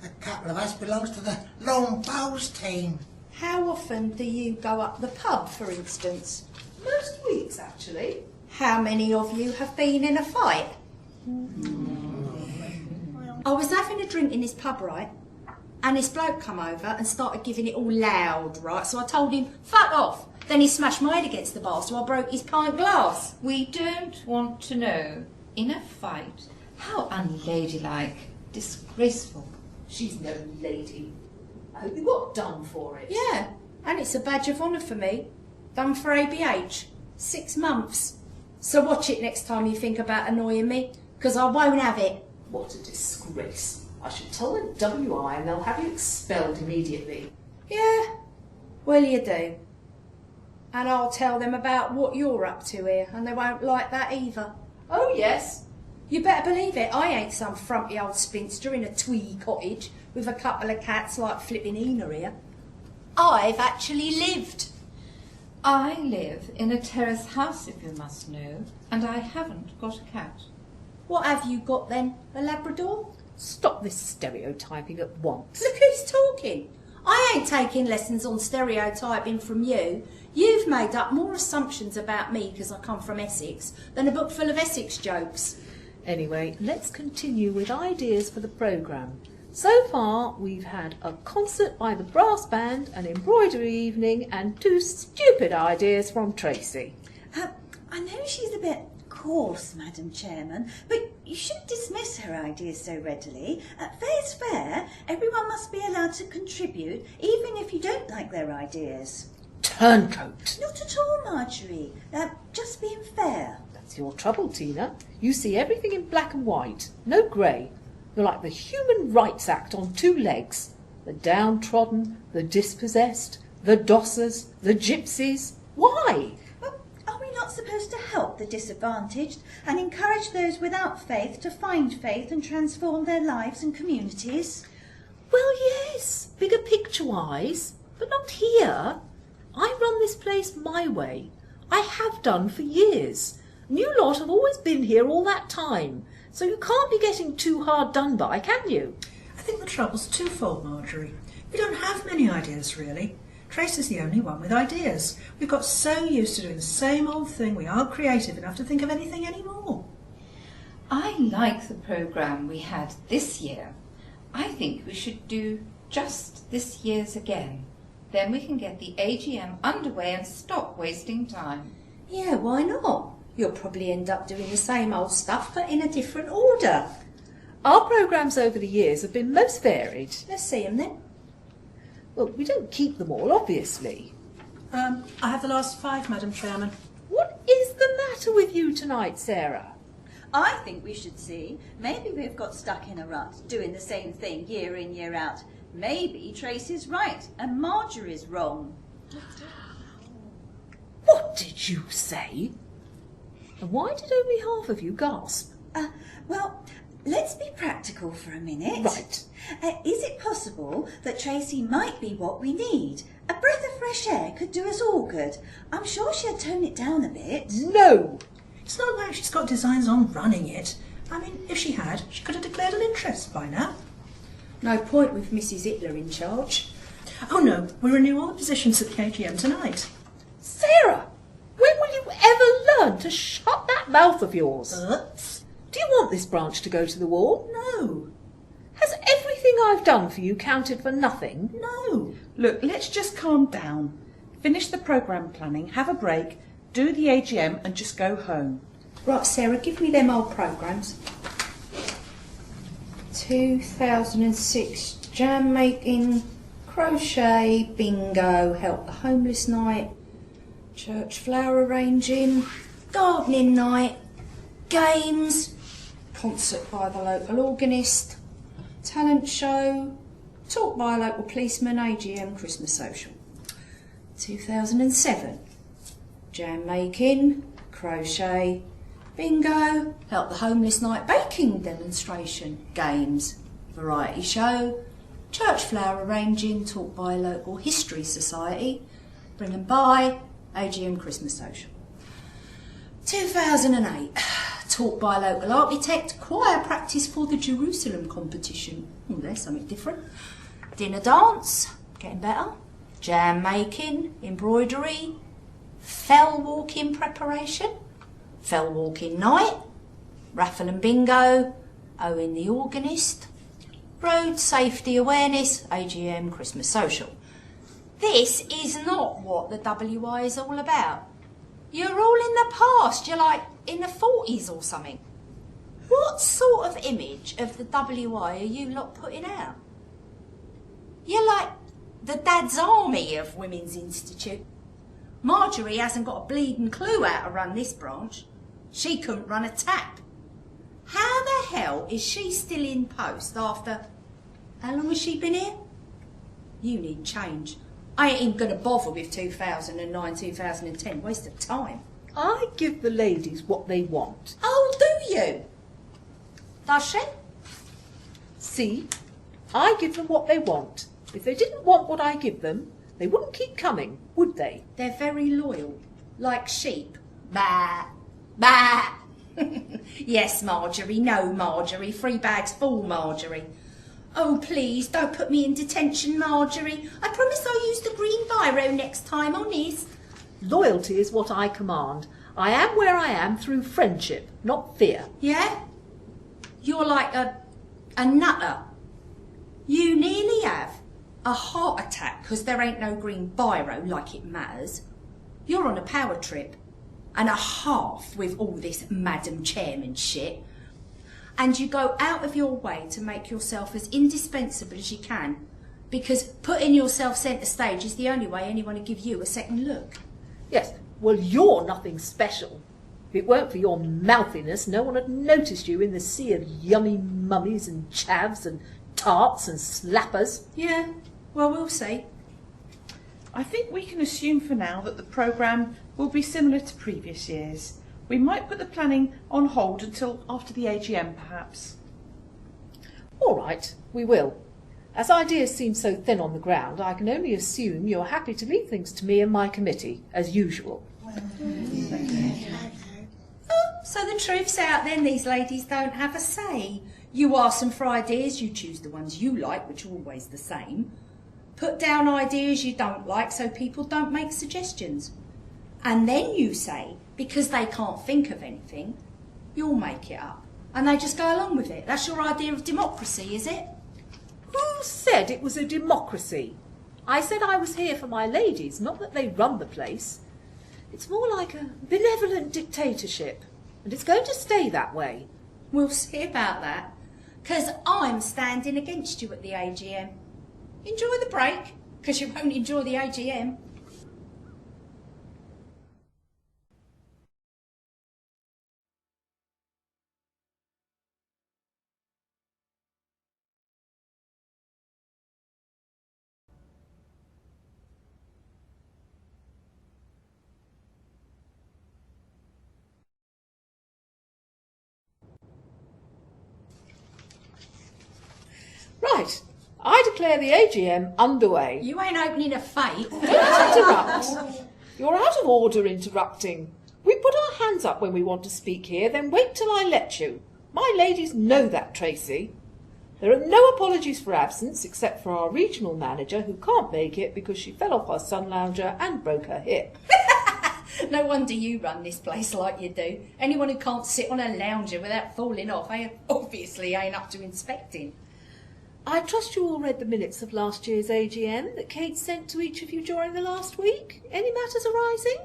A couple of us belongs to the lawn bowls team. How often do you go up the pub, for instance? Most weeks, actually. How many of you have been in a fight? I was having a drink in this pub, right? And this bloke come over and started giving it all loud, right? So I told him, fuck off. Then he smashed my head against the bar, so I broke his pint glass. We don't want to know. In a fight? How unladylike. Disgraceful. She's no lady. I hope you got done for it. Yeah, and it's a badge of honour for me. Done for ABH. 6 months. So watch it next time you think about annoying me, because I won't have it. What a disgrace. I should tell the WI and they'll have you expelled immediately. Yeah, well you do. And I'll tell them about what you're up to here, and they won't like that either. Oh yes. You better believe it, I ain't some frumpy old spinster in a twee cottage with a couple of cats like flipping Ena here. I've actually lived. I live in a terrace house, if you must know, and I haven't got a cat. What have you got then? A Labrador? Stop this stereotyping at once. Look who's talking. I ain't taking lessons on stereotyping from you. You've made up more assumptions about me because I come from Essex than a book full of Essex jokes. Anyway, let's continue with ideas for the programme. So far, we've had a concert by the brass band, an embroidery evening, and 2 stupid ideas from Tracey. I know she's a bit coarse, Madam Chairman, but you shouldn't dismiss her ideas so readily. Fair's fair. Everyone must be allowed to contribute, even if you don't like their ideas. Turncoat. Not at all, Marjory. Just being fair. That's your trouble, Tina. You see everything in black and white, no grey. You're like the Human Rights Act on 2 legs. The downtrodden, the dispossessed, the dossers, the gypsies. Why? Well, are we not supposed to help the disadvantaged and encourage those without faith to find faith and transform their lives and communities? Well, yes, bigger picture-wise, but not here. I run this place my way. I have done for years. And you lot have always been here all that time, so you can't be getting too hard done by, can you? I think the trouble's twofold, Marjory. We don't have many ideas, really. Tracey's the only one with ideas. We've got so used to doing the same old thing, we aren't creative enough to think of anything anymore. I like the programme we had this year. I think we should do just this year's again. Then we can get the AGM underway and stop wasting time. Yeah, why not? You'll probably end up doing the same old stuff, but in a different order. Our programmes over the years have been most varied. Let's see them then. Well, we don't keep them all, obviously. I have the last 5, Madam Chairman. What is the matter with you tonight, Sarah? I think we should see. Maybe we've got stuck in a rut, doing the same thing year in, year out. Maybe Tracey's right and Marjorie's wrong. What did you say? And why did only half of you gasp? Well, let's be practical for a minute. Right. Is it possible that Tracey might be what we need? A breath of fresh air could do us all good. I'm sure she'd tone it down a bit. No! It's not like she's got designs on running it. I mean, if she had, she could have declared an interest by now. No point with Mrs. Hitler in charge. Oh no, we renew all the positions at the AGM tonight. Sarah, when will you ever learn to shut that mouth of yours? Do you want this branch to go to the wall? No. Has everything I've done for you counted for nothing? No. Look, let's just calm down. Finish the programme planning, have a break, do the AGM and just go home. Right, Sarah, give me them old programmes. 2006, jam making, crochet, bingo, help the homeless night, church flower arranging, gardening night, games, concert by the local organist, talent show, talk by a local policeman, AGM Christmas social. 2007, jam making, crochet, bingo, help the homeless night, baking demonstration, games, variety show, church flower arranging, talk by a local history society, bring and buy, AGM Christmas social. 2008, talk by a local architect, choir practice for the Jerusalem competition. Oh, there's something different. Dinner dance, getting better. Jam making, embroidery, fell walking preparation, fell walking night, raffle and bingo, Owen the organist, road safety awareness, AGM Christmas social. This is not what the WI is all about. You're all in the past, you're like in the 40s or something. What sort of image of the WI are you lot putting out? You're like the Dad's Army of Women's Institute. Marjory hasn't got a bleeding clue how to run this branch. She couldn't run a tap. How the hell is she still in post after... How long has she been here? You need change. I ain't even going to bother with 2009, 2010. Waste of time. I give the ladies what they want. Oh, do you? Does she? See, I give them what they want. If they didn't want what I give them, they wouldn't keep coming, would they? They're very loyal, like sheep. Bah, bah. Yes, Marjory, no, Marjory. 3 bags full, Marjory. Oh, please, don't put me in detention, Marjory. I promise I'll use the green biro next time, honest. Loyalty is what I command. I am where I am through friendship, not fear. Yeah? You're like a nutter. You nearly have a heart attack because there ain't no green biro like it matters. You're on a power trip and a half with all this Madam Chairman shit. And you go out of your way to make yourself as indispensable as you can because putting yourself centre stage is the only way anyone will give you a second look. Yes, well, you're nothing special. If it weren't for your mouthiness, no one had noticed you in the sea of yummy mummies and chavs and tarts and slappers. Yeah, well, we'll see. I think we can assume for now that the programme will be similar to previous years. We might put the planning on hold until after the AGM, perhaps. All right, we will. As ideas seem so thin on the ground, I can only assume you're happy to leave things to me and my committee, as usual. So the truth's out then, these ladies don't have a say. You ask them for ideas, you choose the ones you like, which are always the same. Put down ideas you don't like so people don't make suggestions. And then you say, because they can't think of anything, you'll make it up. And they just go along with it. That's your idea of democracy, is it? Who said it was a democracy? I said I was here for my ladies, not that they run the place. It's more like a benevolent dictatorship, and it's going to stay that way. We'll see about that, because I'm standing against you at the AGM. Enjoy the break, because you won't enjoy the AGM. Right, I declare the AGM underway. You ain't opening a fate. Don't interrupt. You're out of order interrupting. We put our hands up when we want to speak here, then wait till I let you. My ladies know that, Tracey. There are no apologies for absence, except for our regional manager, who can't make it because she fell off her sun lounger and broke her hip. No wonder you run this place like you do. Anyone who can't sit on a lounger without falling off obviously ain't up to inspecting. I trust you all read the minutes of last year's AGM that Kate sent to each of you during the last week. Any matters arising?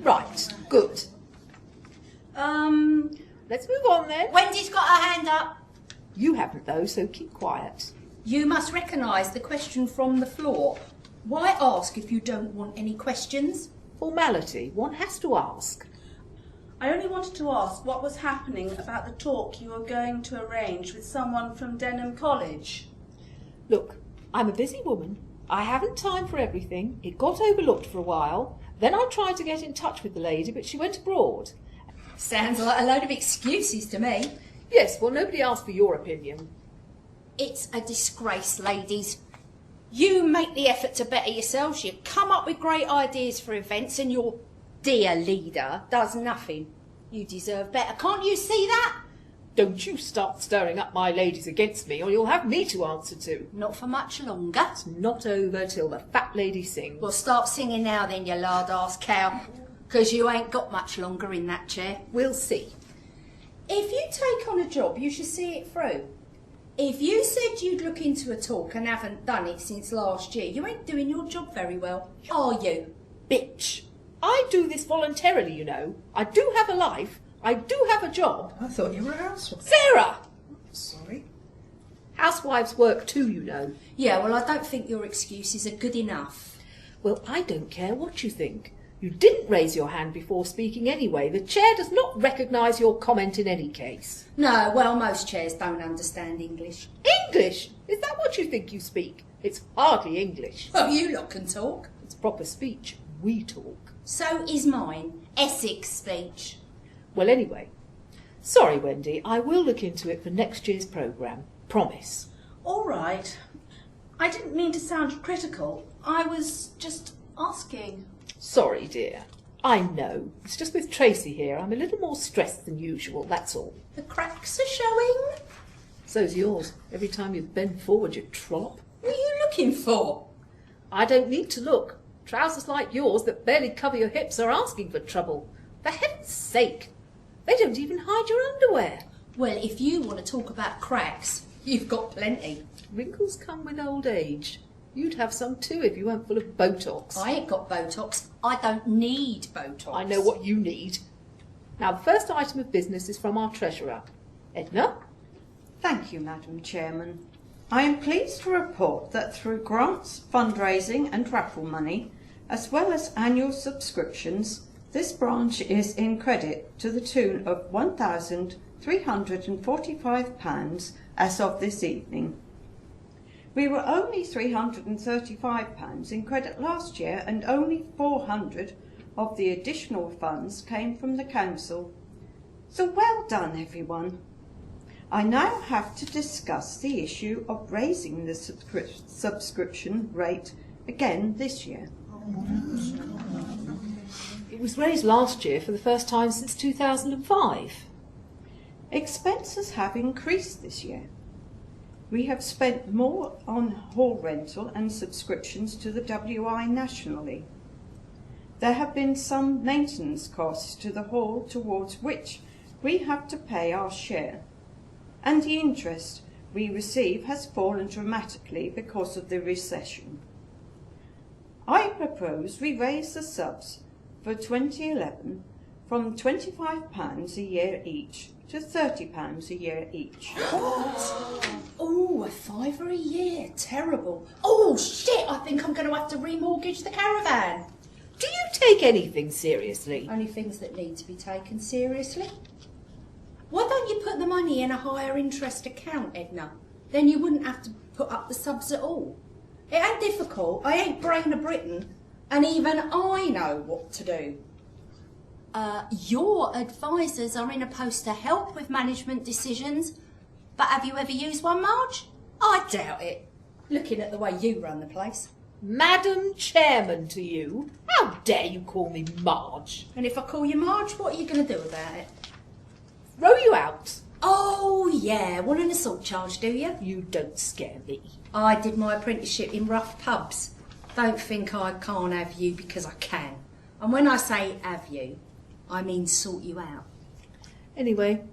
Right, good. Let's move on then. Wendy's got her hand up. You haven't though, so keep quiet. You must recognise the question from the floor. Why ask if you don't want any questions? Formality. One has to ask. I only wanted to ask what was happening about the talk you were going to arrange with someone from Denham College. Look, I'm a busy woman. I haven't time for everything. It got overlooked for a while. Then I tried to get in touch with the lady, but she went abroad. Sounds like a load of excuses to me. Yes, well, nobody asked for your opinion. It's a disgrace, ladies. You make the effort to better yourselves. You come up with great ideas for events and your dear leader does nothing. You deserve better. Can't you see that? Don't you start stirring up my ladies against me, or you'll have me to answer to. Not for much longer. It's not over till the fat lady sings. Well, start singing now then, you lard-ass cow, because you ain't got much longer in that chair. We'll see. If you take on a job, you should see it through. If you said you'd look into a talk and haven't done it since last year, you ain't doing your job very well, are you? Bitch. I do this voluntarily, you know. I do have a life. I do have a job. I thought you were a housewife. Sarah! Sorry. Housewives work too, you know. Yeah, well, I don't think your excuses are good enough. Well, I don't care what you think. You didn't raise your hand before speaking anyway. The chair does not recognise your comment in any case. No, well, most chairs don't understand English. English? Is that what you think you speak? It's hardly English. Well, you lot can talk. It's proper speech. We talk. So is mine. Essex speech. Well, anyway. Sorry, Wendy. I will look into it for next year's programme. Promise. All right. I didn't mean to sound critical. I was just asking. Sorry, dear. I know. It's just with Tracey here. I'm a little more stressed than usual, that's all. The cracks are showing. So's yours. Every time you bend forward, you trollop. What are you looking for? I don't need to look. Trousers like yours that barely cover your hips are asking for trouble. For heaven's sake. They don't even hide your underwear. Well, if you want to talk about cracks, you've got plenty. Wrinkles come with old age. You'd have some too if you weren't full of Botox. I ain't got Botox. I don't need Botox. I know what you need. Now, the first item of business is from our treasurer. Edna? Thank you, Madam Chairman. I am pleased to report that through grants, fundraising and raffle money, as well as annual subscriptions, this branch is in credit to the tune of £1,345 as of this evening. We were only £335 in credit last year, and only £400 of the additional funds came from the council. So well done, everyone. I now have to discuss the issue of raising the subscription rate again this year. It was raised last year for the first time since 2005. Expenses have increased this year. We have spent more on hall rental and subscriptions to the WI nationally. There have been some maintenance costs to the hall towards which we have to pay our share, and the interest we receive has fallen dramatically because of the recession. I propose we raise the subs for 2011 from £25 a year each to £30 a year each. Oh, £5 a year. Terrible. Oh, shit, I think I'm going to have to remortgage the caravan. Do you take anything seriously? Only things that need to be taken seriously. Why don't you put the money in a higher interest account, Edna? Then you wouldn't have to put up the subs at all. It ain't difficult. I ain't Brain of Britain, and even I know what to do. Your advisors are in a post to help with management decisions, but have you ever used one, Marge? I doubt it, looking at the way you run the place. Madam Chairman to you? How dare you call me Marge? And if I call you Marge, what are you going to do about it? Throw you out. Oh, yeah. Want an assault charge, do you? You don't scare me. I did my apprenticeship in rough pubs. Don't think I can't have you because I can. And when I say have you, I mean sort you out. Anyway,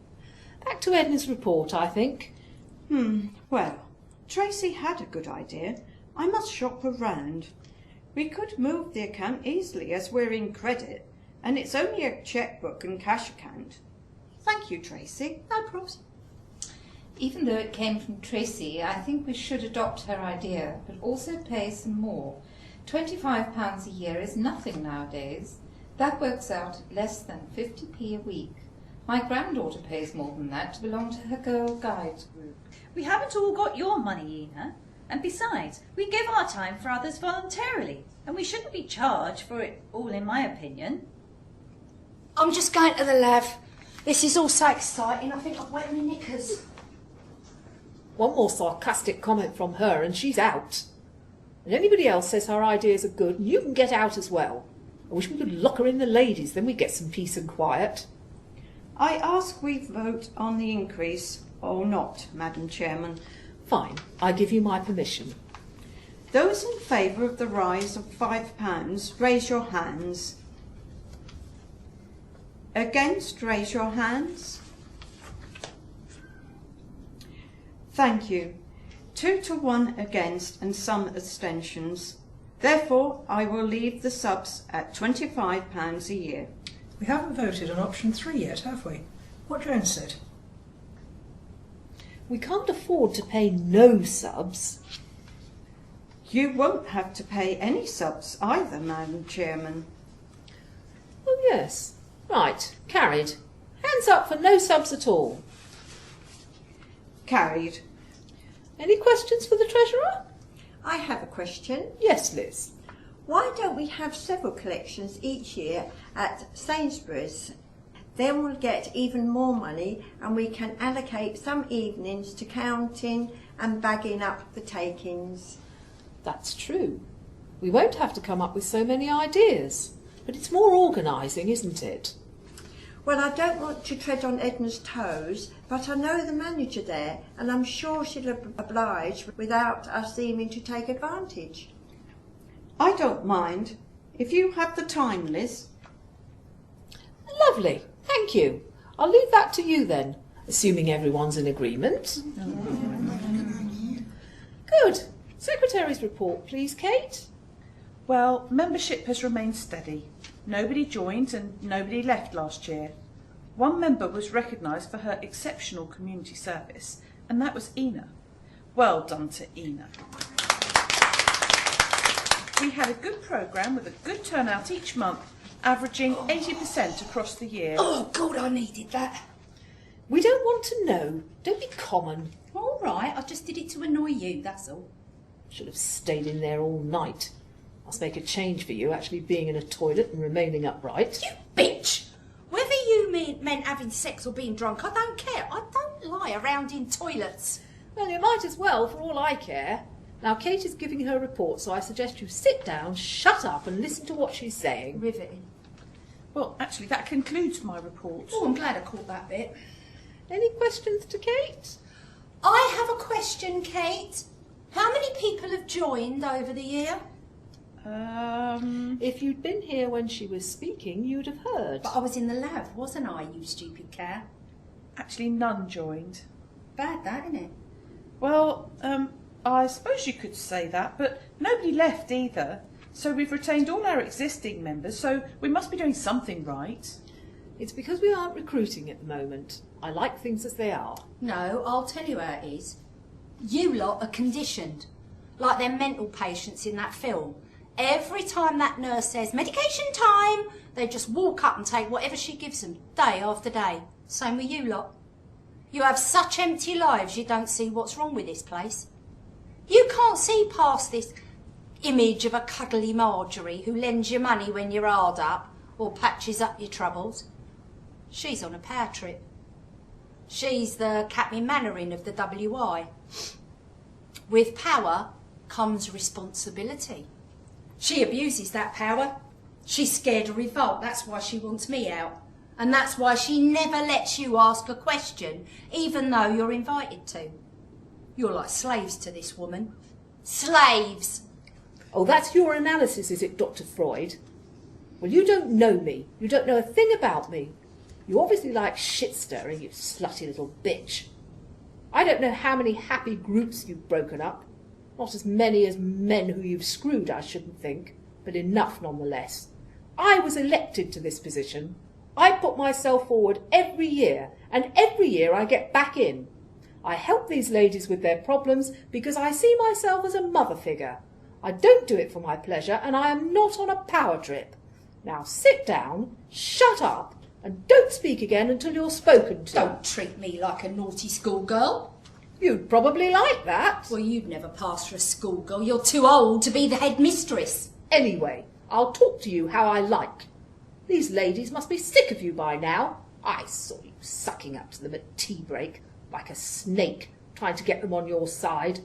back to Edna's report, I think. Well, Tracey had a good idea. I must shop around. We could move the account easily as we're in credit, and it's only a chequebook and cash account. Thank you, Tracey. No problems. Even though it came from Tracey, I think we should adopt her idea, but also pay some more. £25 a year is nothing nowadays. That works out at less than 50p a week. My granddaughter pays more than that to belong to her Girl Guides group. We haven't all got your money, Ina. And besides, we give our time for others voluntarily, and we shouldn't be charged for it all, in my opinion. I'm just going to the lav. This is all so exciting, I think I've wet my knickers. One more sarcastic comment from her and she's out. And anybody else says her ideas are good, you can get out as well. I wish we could lock her in the ladies, then we'd get some peace and quiet. I ask we vote on the increase or not, Madam Chairman. Fine, I give you my permission. Those in favour of the rise of £5, raise your hands. Against, raise your hands. Thank you. 2 to 1 against and some abstentions. Therefore, I will leave the subs at £25 a year. We haven't voted on option 3 yet, have we? What Jones said. We can't afford to pay no subs. You won't have to pay any subs either, Madam Chairman. Oh, yes. Right, carried. Hands up for no subs at all. Carried. Any questions for the Treasurer? I have a question. Yes, Liz. Why don't we have several collections each year at Sainsbury's? Then we'll get even more money and we can allocate some evenings to counting and bagging up the takings. That's true. We won't have to come up with so many ideas. But it's more organising, isn't it? Well, I don't want to tread on Edna's toes, but I know the manager there and I'm sure she'll oblige without us seeming to take advantage. I don't mind. If you have the time, Liz. Lovely. Thank you. I'll leave that to you then, assuming everyone's in agreement. Good. Secretary's report, please, Kate. Well, membership has remained steady. Nobody joined and nobody left last year. One member was recognised for her exceptional community service, and that was Ina. Well done to Ina. We had a good programme with a good turnout each month, averaging 80% across the year. Oh, God, I needed that. We don't want to know. Don't be common. All right, I just did it to annoy you, that's all. Should have stayed in there all night. Must make a change for you, actually being in a toilet and remaining upright. You bitch! Whether you meant having sex or being drunk, I don't care. I don't lie around in toilets. Well, you might as well, for all I care. Now, Kate is giving her report, so I suggest you sit down, shut up and listen to what she's saying. Riveting. Well, actually, that concludes my report. Oh, I'm glad I caught that bit. Any questions to Kate? I have a question, Kate. How many people have joined over the year? If you'd been here when she was speaking, you'd have heard. But I was in the lab, wasn't I, you stupid cow? Actually, none joined. Bad that, isn't it? Well, I suppose you could say that, but nobody left either. So we've retained all our existing members, so we must be doing something right. It's because we aren't recruiting at the moment. I like things as they are. No, I'll tell you how it is. You lot are conditioned, like them mental patients in that film. Every time that nurse says, medication time, they just walk up and take whatever she gives them, day after day. Same with you lot. You have such empty lives you don't see what's wrong with this place. You can't see past this image of a cuddly Marjory who lends you money when you're hard up or patches up your troubles. She's on a power trip. She's the Captain Mainwaring of the WI. With power comes responsibility. She abuses that power. She's scared to revolt. That's why she wants me out. And that's why she never lets you ask a question, even though you're invited to. You're like slaves to this woman. Slaves! Oh, that's your analysis, is it, Dr. Freud? Well, you don't know me. You don't know a thing about me. You obviously like shit-stirring, you slutty little bitch. I don't know how many happy groups you've broken up. Not as many as men who you've screwed, I shouldn't think, but enough nonetheless. I was elected to this position. I put myself forward every year, and every year I get back in. I help these ladies with their problems because I see myself as a mother figure. I don't do it for my pleasure, and I am not on a power trip. Now sit down, shut up, and don't speak again until you're spoken to. Don't treat me like a naughty schoolgirl. You'd probably like that. Well, you'd never pass for a schoolgirl. You're too old to be the headmistress. Anyway, I'll talk to you how I like. These ladies must be sick of you by now. I saw you sucking up to them at tea break, like a snake, trying to get them on your side.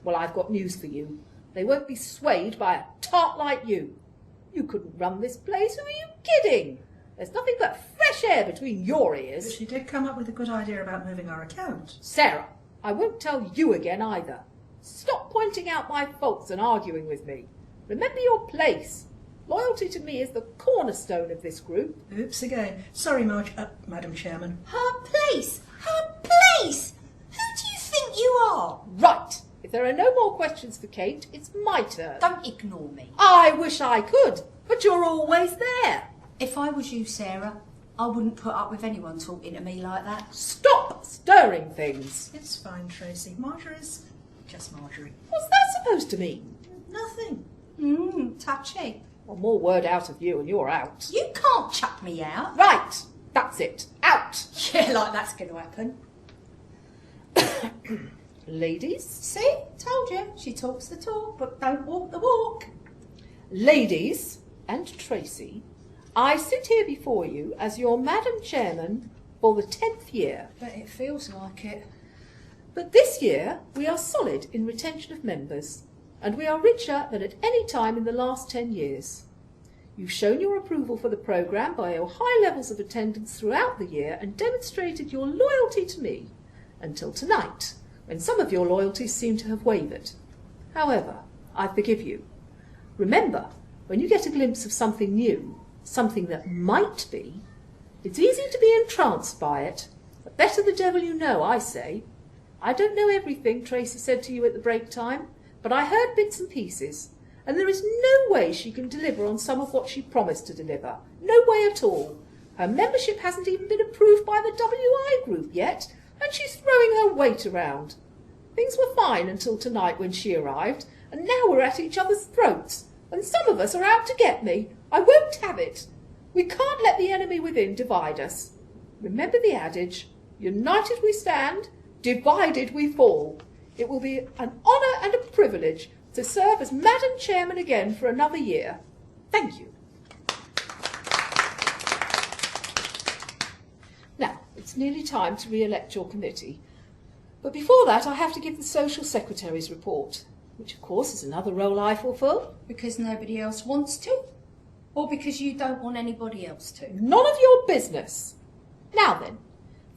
Well, I've got news for you. They won't be swayed by a tart like you. You couldn't run this place. Who are you kidding? There's nothing but fresh air between your ears. But she did come up with a good idea about moving our account. Sarah, I won't tell you again either. Stop pointing out my faults and arguing with me. Remember your place. Loyalty to me is the cornerstone of this group. Oops again. Sorry, Madam Chairman. Her place! Her place! Who do you think you are? Right. If there are no more questions for Kate, it's my turn. Don't ignore me. I wish I could, but you're always there. If I was you, Sarah, I wouldn't put up with anyone talking to me like that. Stop stirring things. It's fine, Tracey. Marjory's just Marjory. What's that supposed to mean? Nothing. Touchy. One more word out of you and you're out. You can't chuck me out. Right, that's it. Out. Yeah, like that's going to happen. Ladies? See? Told you. She talks the talk, but don't walk the walk. Ladies and Tracey, I sit here before you as your Madam Chairman for the 10th year. But it feels like it. But this year we are solid in retention of members, and we are richer than at any time in the last 10 years. You've shown your approval for the programme by your high levels of attendance throughout the year and demonstrated your loyalty to me, until tonight, when some of your loyalties seem to have wavered. However, I forgive you. Remember, when you get a glimpse of something new, something that might be, it's easy to be entranced by it. But better the devil you know, I say. I don't know everything Tracey said to you at the break time, but I heard bits and pieces, and there is no way she can deliver on some of what she promised to deliver. No way at all. Her membership hasn't even been approved by the WI group yet, and she's throwing her weight around. Things were fine until tonight when she arrived, and now we're at each other's throats, and some of us are out to get me. I won't have it. We can't let the enemy within divide us. Remember the adage, united we stand, divided we fall. It will be an honour and a privilege to serve as Madam Chairman again for another year. Thank you. Now, it's nearly time to re-elect your committee. But before that, I have to give the Social Secretary's report, which of course is another role I fulfil. Because nobody else wants to? Or because you don't want anybody else to? None of your business. Now then,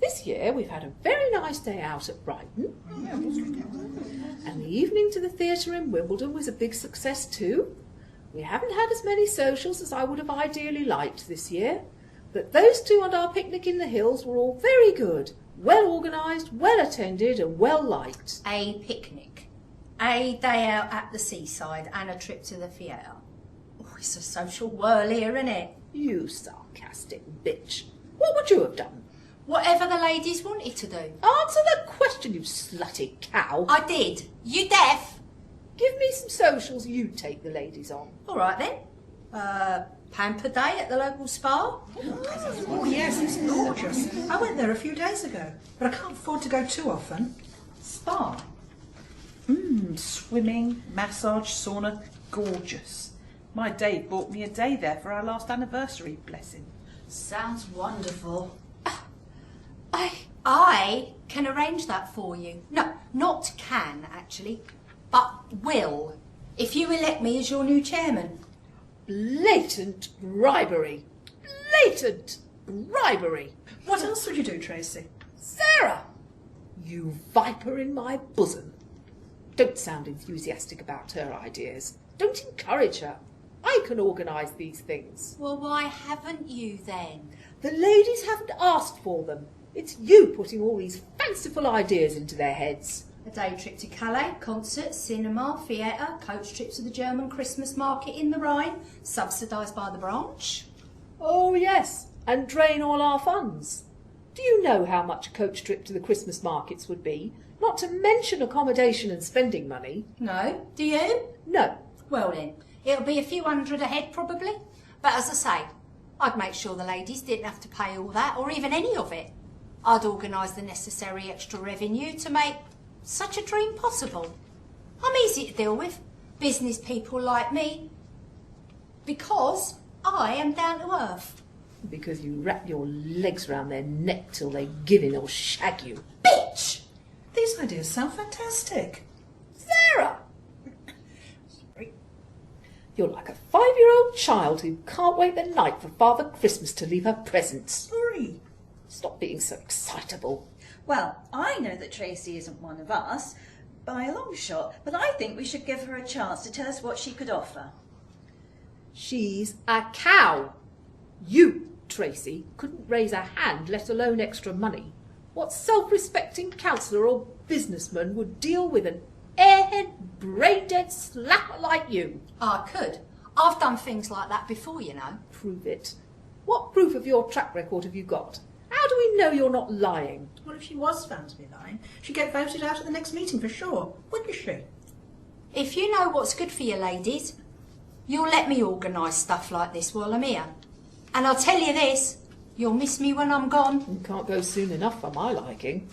This year we've had a very nice day out at Brighton. And the evening to the theatre in Wimbledon was a big success too. We haven't had as many socials as I would have ideally liked this year, but those two and our picnic in the hills were all very good, well organised, well attended and well liked. A picnic, a day out at the seaside and a trip to the theatre. Oh, it's a social whirl here, isn't it? You sarcastic bitch. What would you have done? Whatever the ladies wanted to do. Answer the question, you slutty cow. I did. You deaf? Give me some socials you take the ladies on. All right then. Pamper day at the local spa. Oh yes, it's gorgeous. I went there a few days ago, but I can't afford to go too often. Spa? Swimming, massage, sauna, gorgeous. My Dave bought me a day there for our last anniversary, bless him. Sounds wonderful. I can arrange that for you. No, not can, actually, but will, if you elect me as your new chairman. Blatant bribery. Blatant bribery. What else would you do, Tracey? Sarah! You viper in my bosom. Don't sound enthusiastic about her ideas. Don't encourage her. I can organise these things. Well, why haven't you then? The ladies haven't asked for them. It's you putting all these fanciful ideas into their heads. A day trip to Calais, concert, cinema, theatre, coach trip to the German Christmas market in the Rhine, subsidised by the branch. Oh yes, and drain all our funds. Do you know how much a coach trip to the Christmas markets would be? Not to mention accommodation and spending money. No, do you? No. Well then, it'll be a few hundred a head probably. But as I say, I'd make sure the ladies didn't have to pay all that, or even any of it. I'd organise the necessary extra revenue to make such a dream possible. I'm easy to deal with, business people like me, because I am down to earth. Because you wrap your legs round their neck till they give in or shag you. Bitch! These ideas sound fantastic. Sarah! Sorry. You're like a 5-year-old child who can't wait the night for Father Christmas to leave her presents. Sorry. Stop being so excitable. Well, I know that Tracey isn't one of us, by a long shot, but I think we should give her a chance to tell us what she could offer. She's a cow. You, Tracey, couldn't raise a hand, let alone extra money. What self-respecting councillor or businessman would deal with an airhead, brain-dead slapper like you? I could. I've done things like that before, you know. Prove it. What proof of your track record have you got? How do we know you're not lying? Well, if she was found to be lying, she'd get voted out at the next meeting for sure, wouldn't she? If you know what's good for you ladies, you'll let me organise stuff like this while I'm here. And I'll tell you this, you'll miss me when I'm gone. You can't go soon enough for my liking.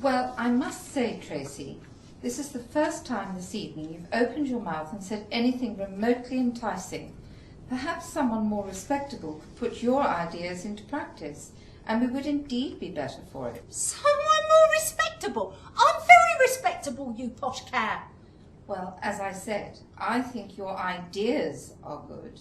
Well, I must say, Tracey, this is the first time this evening you've opened your mouth and said anything remotely enticing. Perhaps someone more respectable could put your ideas into practice, and we would indeed be better for it. Someone more respectable? I'm very respectable, you posh cow. Well, as I said, I think your ideas are good.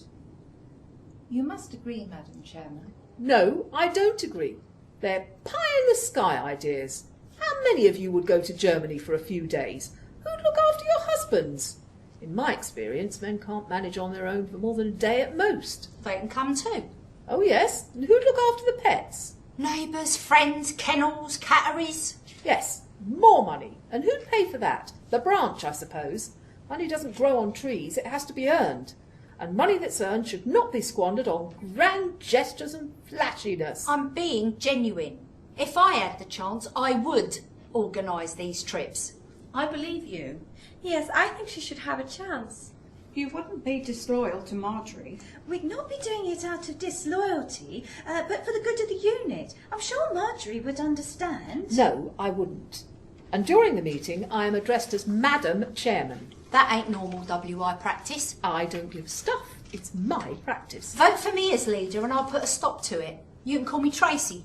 You must agree, Madam Chairman. No, I don't agree. They're pie-in-the-sky ideas. How many of you would go to Germany for a few days? Who'd look after your husbands? In my experience, men can't manage on their own for more than a day at most. They can come too. Oh yes, and who'd look after the pets? Neighbours, friends, kennels, catteries. Yes, more money. And who'd pay for that? The branch, I suppose. Money doesn't grow on trees, it has to be earned. And money that's earned should not be squandered on grand gestures and flashiness. I'm being genuine. If I had the chance, I would organise these trips. I believe you. Yes, I think she should have a chance. You wouldn't be disloyal to Marjory. We'd not be doing it out of disloyalty, but for the good of the unit. I'm sure Marjory would understand. No, I wouldn't. And during the meeting, I am addressed as Madam Chairman. That ain't normal WI practice. I don't give stuff. It's my practice. Vote for me as leader and I'll put a stop to it. You can call me Tracey.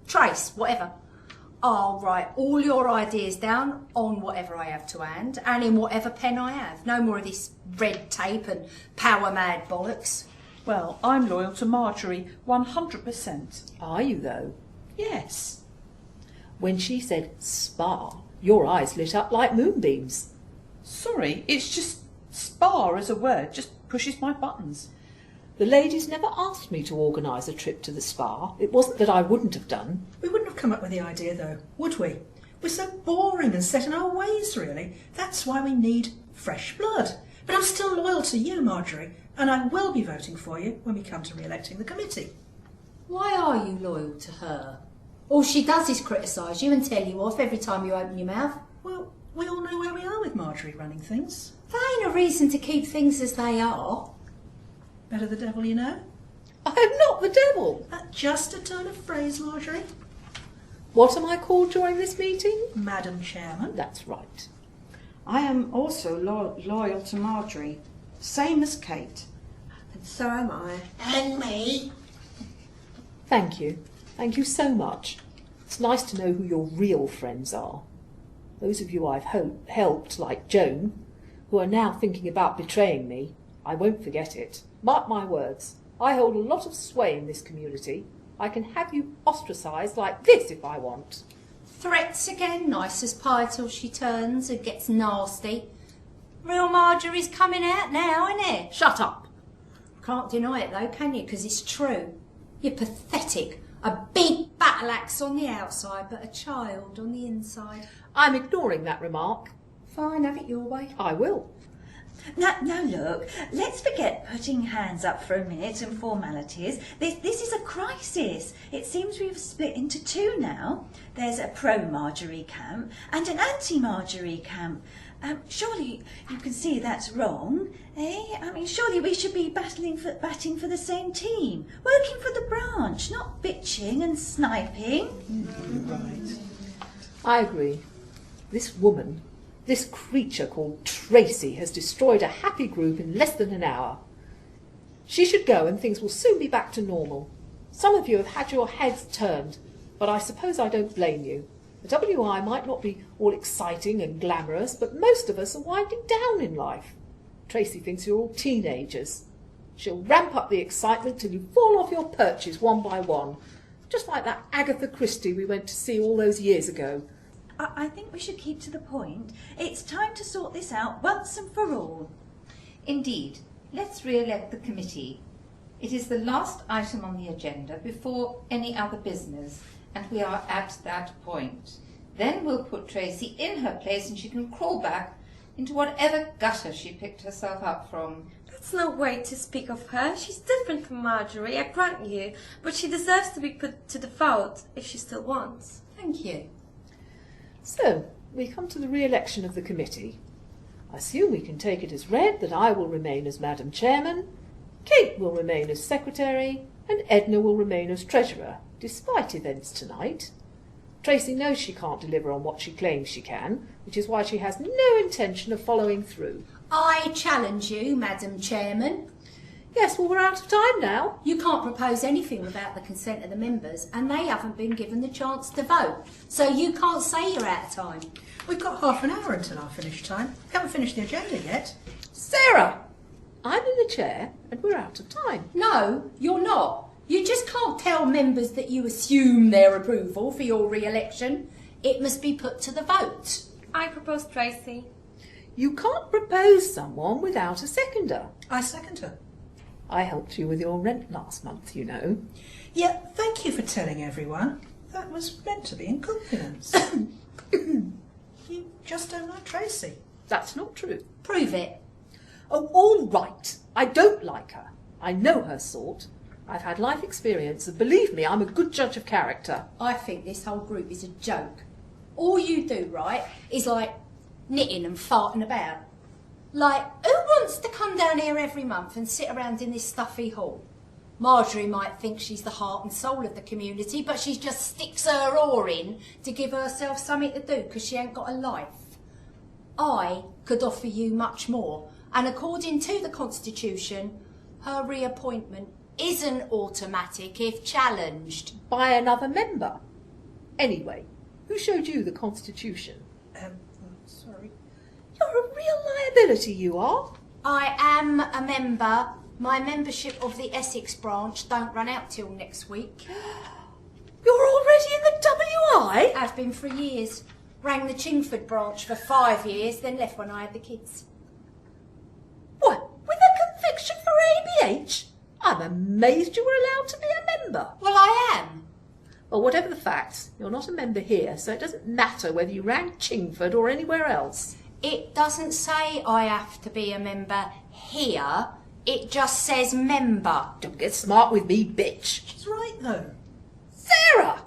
Trace, whatever. I'll write all your ideas down on whatever I have to hand and in whatever pen I have. No more of this red tape and power-mad bollocks. Well, I'm loyal to Marjory, 100%. Are you, though? Yes. When she said spa, your eyes lit up like moonbeams. Sorry, it's just spa as a word just pushes my buttons. The ladies never asked me to organise a trip to the spa. It wasn't that I wouldn't have done. We wouldn't have come up with the idea, though, would we? We're so boring and set in our ways, really. That's why we need fresh blood. But I'm still loyal to you, Marjory, and I will be voting for you when we come to re-electing the committee. Why are you loyal to her? All she does is criticise you and tell you off every time you open your mouth. Well, we all know where we are with Marjory running things. That ain't a reason to keep things as they are. Better the devil you know? I'm not the devil. Just a turn of phrase, Marjory. What am I called during this meeting? Madam Chairman. That's right. I am also loyal to Marjory, same as Kate. And so am I. And me. Thank you. Thank you so much. It's nice to know who your real friends are. Those of you I've helped, like Joan, who are now thinking about betraying me, I won't forget it. Mark my words. I hold a lot of sway in this community. I can have you ostracised like this if I want. Threats again, nice as pie till she turns and gets nasty. Real Marjorie's coming out now, isn't it? Shut up. Can't deny it though, can you? Because it's true. You're pathetic. A big battle axe on the outside, but a child on the inside. I'm ignoring that remark. Fine, have it your way. I will. Now look, let's forget putting hands up for a minute and formalities. This is a crisis. It seems we've split into two now. There's a pro-Marjorie camp and an anti-Marjorie camp. Surely you can see that's wrong, eh? I mean, surely we should be batting for the same team, working for the branch, not bitching and sniping. Right. I agree. This woman, this creature called Tracey, has destroyed a happy group in less than an hour. She should go and things will soon be back to normal. Some of you have had your heads turned, but I suppose I don't blame you. The WI might not be all exciting and glamorous, but most of us are winding down in life. Tracey thinks you're all teenagers. She'll ramp up the excitement till you fall off your perches one by one, just like that Agatha Christie we went to see all those years ago. I think we should keep to the point. It's time to sort this out once and for all. Indeed. Let's re-elect the committee. It is the last item on the agenda before any other business, and we are at that point. Then we'll put Tracey in her place and she can crawl back into whatever gutter she picked herself up from. That's no way to speak of her. She's different from Marjorie, I grant you, but she deserves to be put to the vote if she still wants. Thank you. So, we come to the re-election of the committee. I assume we can take it as read that I will remain as Madam Chairman, Kate will remain as Secretary, and Edna will remain as Treasurer, despite events tonight. Tracey knows she can't deliver on what she claims she can, which is why she has no intention of following through. I challenge you, Madam Chairman. Yes, well, we're out of time now. You can't propose anything without the consent of the members, and they haven't been given the chance to vote. So you can't say you're out of time. We've got half an hour until our finish time. We haven't finished the agenda yet. Sarah! I'm in the chair, and we're out of time. No, you're not. You just can't tell members that you assume their approval for your re-election. It must be put to the vote. I propose Tracey. You can't propose someone without a seconder. I second her. I helped you with your rent last month, you know. Yeah, thank you for telling everyone. That was meant to be in confidence. You just don't like Tracey. That's not true. Prove it. Oh, all right. I don't like her. I know her sort. I've had life experience, and believe me, I'm a good judge of character. I think this whole group is a joke. All you do, right, is like knitting and farting about. Like, who wants to come down here every month and sit around in this stuffy hall? Marjorie might think she's the heart and soul of the community, but she just sticks her oar in to give herself something to do because she ain't got a life. I could offer you much more, and according to the Constitution, her reappointment isn't automatic if challenged. By another member. Anyway, who showed you the Constitution? Sorry. You're a real liability, you are. I am a member. My membership of the Essex branch don't run out till next week. You're already already in the WI? Have been for years. Rang the Chingford branch for 5 years, then left when I had the kids. What? With a conviction for ABH? I'm amazed you were allowed to be a member. Well, I am. Well, whatever the facts, you're not a member here, so it doesn't matter whether you rang Chingford or anywhere else. It doesn't say I have to be a member here. It just says member. Don't get smart with me, bitch. She's right, though. Sarah!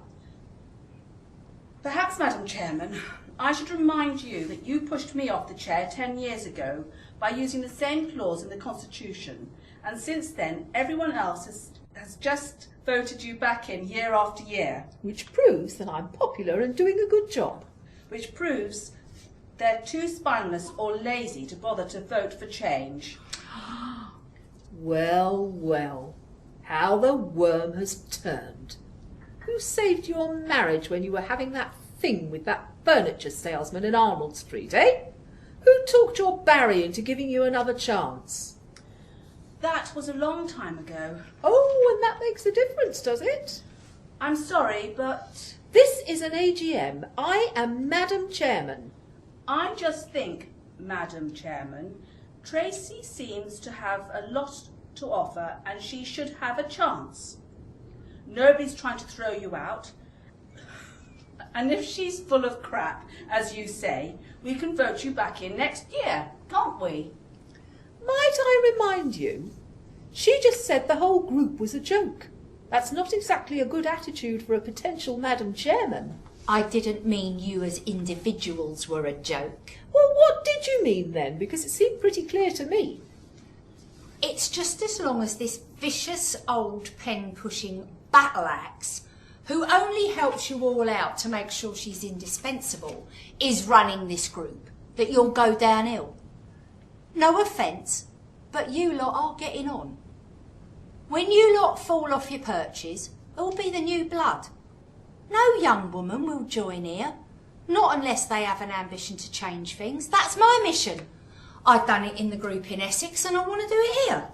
Perhaps, Madam Chairman, I should remind you that you pushed me off the chair 10 years ago by using the same clause in the Constitution, and since then everyone else has just voted you back in year after year. Which proves that I'm popular and doing a good job. Which proves they're too spineless or lazy to bother to vote for change. Well, well, how the worm has turned. Who saved your marriage when you were having that thing with that furniture salesman in Arnold Street, eh? Who talked your Barry into giving you another chance? That was a long time ago. Oh, and that makes a difference, does it? I'm sorry, but... This is an AGM. I am Madam Chairman. I just think, Madam Chairman, Tracey seems to have a lot to offer and she should have a chance. Nobody's trying to throw you out. And if she's full of crap, as you say, we can vote you back in next year, can't we? Might I remind you, she just said the whole group was a joke. That's not exactly a good attitude for a potential Madam Chairman. I didn't mean you as individuals were a joke. Well, what did you mean then? Because it seemed pretty clear to me. It's just as long as this vicious old pen-pushing battle axe, who only helps you all out to make sure she's indispensable, is running this group, that you'll go downhill. No offence, but you lot are getting on. When you lot fall off your perches, it'll be the new blood. No young woman will join here, not unless they have an ambition to change things. That's my mission. I've done it in the group in Essex and I want to do it here.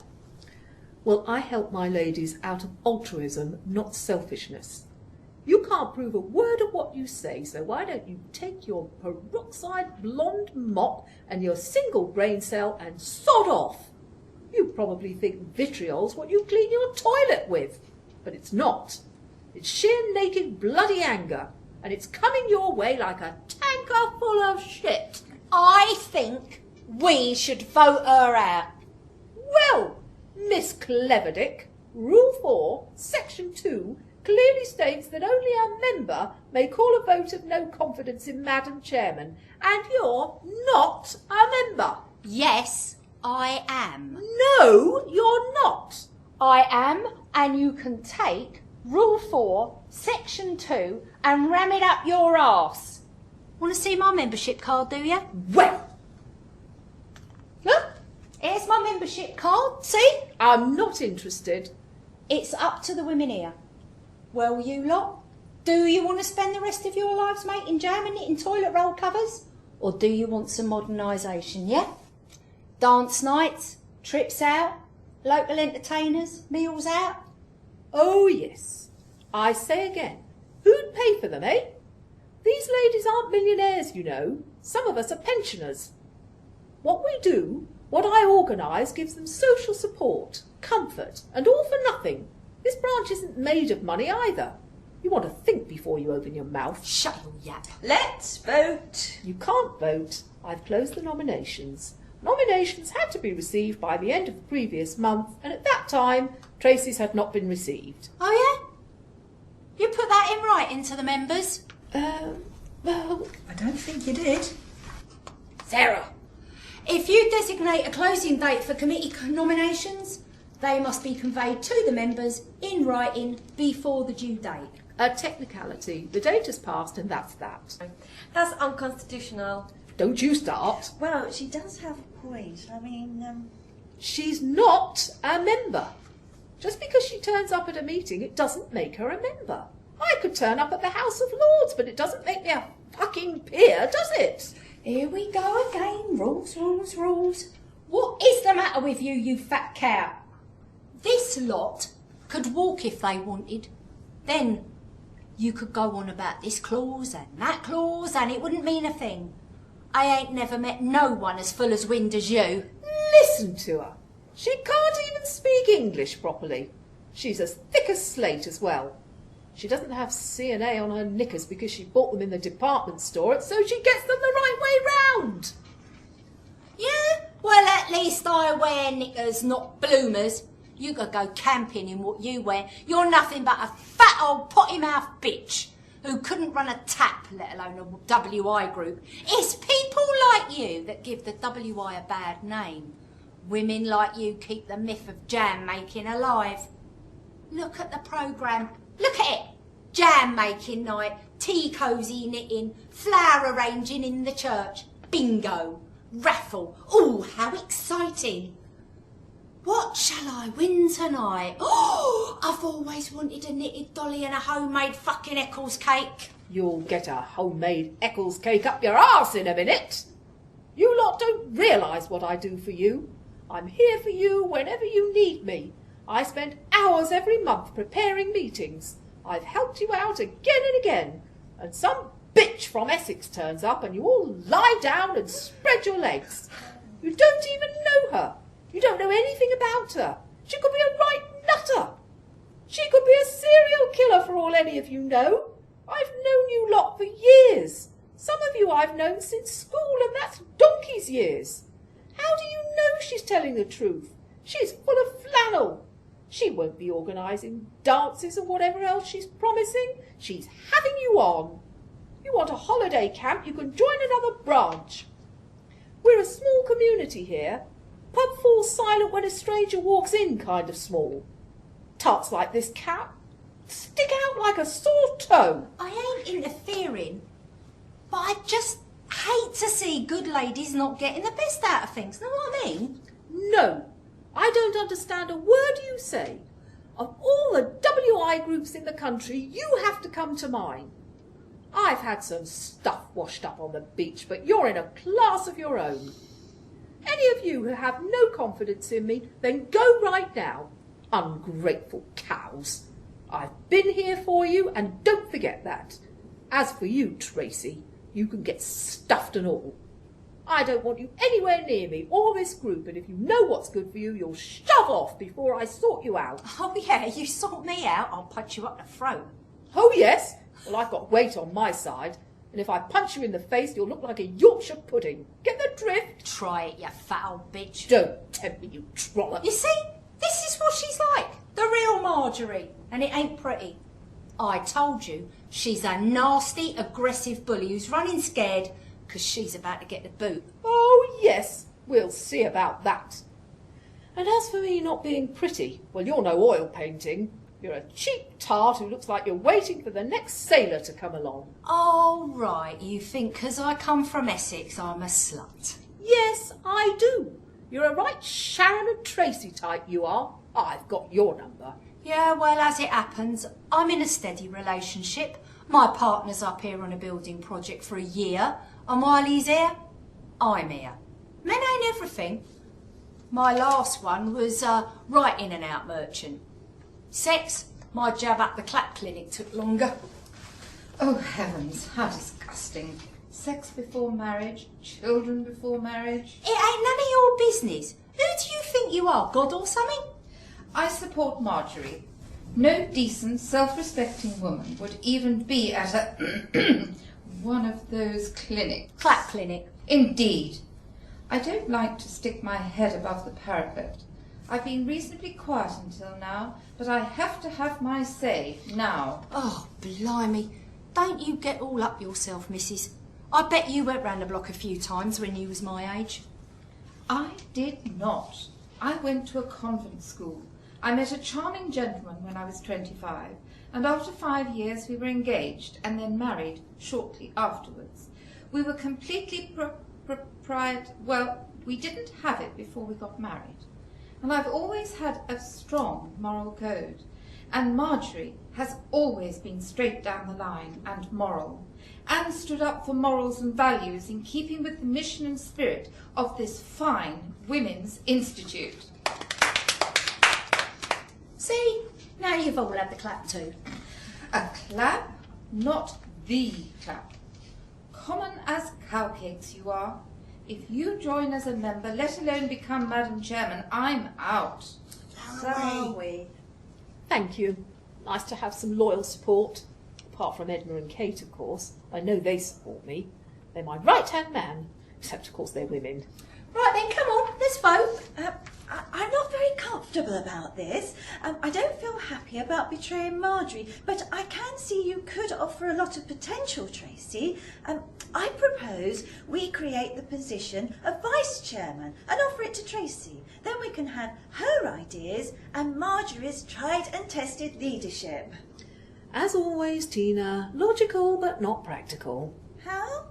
Well, I help my ladies out of altruism, not selfishness. You can't prove a word of what you say, so why don't you take your peroxide blonde mop and your single brain cell and sod off? You probably think vitriol's what you clean your toilet with, but it's not. It's sheer naked bloody anger, and it's coming your way like a tanker full of shit. I think we should vote her out. Well, Miss Cleverdick, Rule 4, Section 2, clearly states that only a member may call a vote of no confidence in Madam Chairman, and you're not a member. Yes, I am. No, you're not. I am, and you can take Rule 4, Section 2, and ram it up your arse. Want to see my membership card, do you? Well, look, here's my membership card, see? I'm not interested. It's up to the women here. Well, you lot, do you want to spend the rest of your lives making jam and knitting toilet roll covers? Or do you want some modernisation, yeah? Dance nights, trips out, local entertainers, meals out? Oh, yes. I say again, who'd pay for them, eh? These ladies aren't millionaires, you know. Some of us are pensioners. What we do, what I organise, gives them social support, comfort, and all for nothing. This branch isn't made of money either. You want to think before you open your mouth. Shut your yap. Let's vote. You can't vote. I've closed the nominations. Nominations had to be received by the end of the previous month, and at that time, Tracey's had not been received. Oh, yeah? You put that in writing to the members? Well, I don't think you did. Sarah, if you designate a closing date for committee nominations, they must be conveyed to the members in writing before the due date. A technicality. The date has passed and that's that. That's unconstitutional. Don't you start. Well, she does have a point. I mean, She's not a member. Just because she turns up at a meeting, it doesn't make her a member. I could turn up at the House of Lords, but it doesn't make me a fucking peer, does it? Here we go again. Rules, rules, rules. What is the matter with you, you fat cow? This lot could walk if they wanted. Then You could go on about this clause and that clause and it wouldn't mean a thing. I ain't never met no one as full as wind as you. Listen to her. She can't even speak English properly. She's as thick as slate as well. She doesn't have C&A on her knickers because she bought them in the department store, so she gets them the right way round. Yeah, well at least I wear knickers, not bloomers. You could go camping in what you wear. You're nothing but a fat old potty-mouthed bitch who couldn't run a tap, let alone a WI group. It's people like you that give the WI a bad name. Women like you keep the myth of jam making alive. Look at the programme. Look at it. Jam making night, tea cosy knitting, flower arranging in the church, bingo, raffle. Oh, how exciting. What shall I win tonight? Oh, I've always wanted a knitted dolly and a homemade fucking Eccles cake. You'll get a homemade Eccles cake up your arse in a minute. You lot don't realise what I do for you. I'm here for you whenever you need me. I spend hours every month preparing meetings. I've helped you out again and again. And some bitch from Essex turns up and you all lie down and spread your legs. You don't even know her. You don't know anything about her. She could be a right nutter. She could be a serial killer for all any of you know. I've known you lot for years. Some of you I've known since school, and that's donkey's years. How do you know she's telling the truth? She's full of flannel. She won't be organising dances or whatever else she's promising. She's having you on. You want a holiday camp, you can join another branch. We're a small community here. Pub falls silent when a stranger walks in kind of small. Tarts like this cat stick out like a sore toe. I ain't interfering, but I just hate to see good ladies not getting the best out of things. Know what I mean? No, I don't understand a word you say. Of all the WI groups in the country, you have to come to mine. I've had some stuff washed up on the beach, but you're in a class of your own. Any of you who have no confidence in me, then go right now. Ungrateful cows. I've been here for you, and don't forget that. As for you, Tracey, you can get stuffed and all. I don't want you anywhere near me or this group, and if you know what's good for you, you'll shove off before I sort you out. Oh yeah, you sort me out, I'll punch you up the throat. Oh yes? Well, I've got weight on my side. And if I punch you in the face, you'll look like a Yorkshire pudding. Get the drift? Try it, you fat old bitch. Don't tempt me, you trollop. You see, this is what she's like. The real Marjory. And it ain't pretty. I told you, she's a nasty, aggressive bully who's running scared because she's about to get the boot. Oh, yes. We'll see about that. And as for me not being pretty, well, you're no oil painting. You're a cheap tart who looks like you're waiting for the next sailor to come along. Oh, right. You think 'cause I come from Essex I'm a slut? Yes, I do. You're a right Sharon and Tracey type, you are. I've got your number. Yeah, well, as it happens, I'm in a steady relationship. My partner's up here on a building project for a year, and while he's here, I'm here. Men ain't everything. My last one was right in and out merchant. Sex, my jab up the clap clinic took longer. Oh heavens, how disgusting. Sex before marriage, children before marriage. It ain't none of your business. Who do you think you are, God or something? I support Marjory. No decent, self-respecting woman would even be at a one of those clinics. Clap clinic. Indeed. I don't like to stick my head above the parapet. I've been reasonably quiet until now, but I have to have my say now. Oh, blimey. Don't you get all up yourself, missus. I bet you went round the block a few times when you was my age. I did not. I went to a convent school. I met a charming gentleman when I was 25, and after 5 years we were engaged and then married shortly afterwards. We were completely well, we didn't have it before we got married. And I've always had a strong moral code. And Marjory has always been straight down the line and moral, and stood up for morals and values in keeping with the mission and spirit of this fine Women's Institute. See, now you've all had the clap too. A clap? not the club. Common as cowcakes you are. If you join as a member, let alone become Madam Chairman, I'm out. So are we. Thank you. Nice to have some loyal support. Apart from Edna and Kate, of course. I know they support me. They're my right-hand man. Except, of course, they're women. Right then, come on, let's vote. I'm not very comfortable about this. I don't feel happy about betraying Marjory, but I can see you could offer a lot of potential, Tracey. I propose we create the position of Vice Chairman and offer it to Tracey. Then we can have her ideas and Marjory's tried and tested leadership. As always, Tina, logical but not practical. How?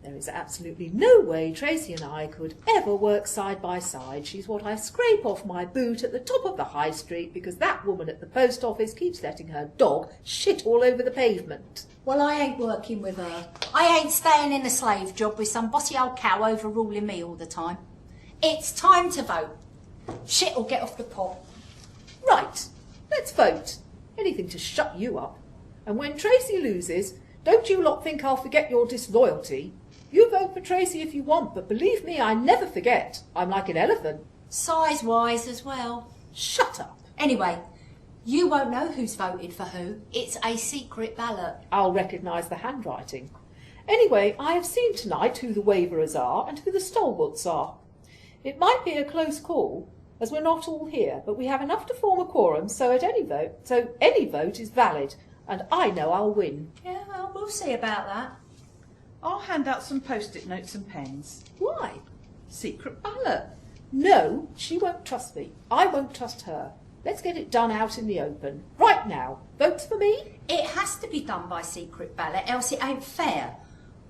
There is absolutely no way Tracey and I could ever work side by side. She's what I scrape off my boot at the top of the high street because that woman at the post office keeps letting her dog shit all over the pavement. Well, I ain't working with her. I ain't staying in a slave job with some bossy old cow overruling me all the time. It's time to vote. Shit will get off the pot. Right, let's vote. Anything to shut you up. And when Tracey loses, don't you lot think I'll forget your disloyalty. You vote for Tracey if you want, but believe me, I never forget. I'm like an elephant. Size-wise as well. Shut up. Anyway, you won't know who's voted for who. It's a secret ballot. I'll recognise the handwriting. Anyway, I have seen tonight who the waverers are and who the stalwarts are. It might be a close call, as we're not all here, but we have enough to form a quorum, so any vote is valid, and I know I'll win. Yeah, well, we'll see about that. I'll hand out some post-it notes and pens. Why? Secret ballot. No, she won't trust me. I won't trust her. Let's get it done out in the open. Right now. Votes for me? It has to be done by secret ballot, else it ain't fair.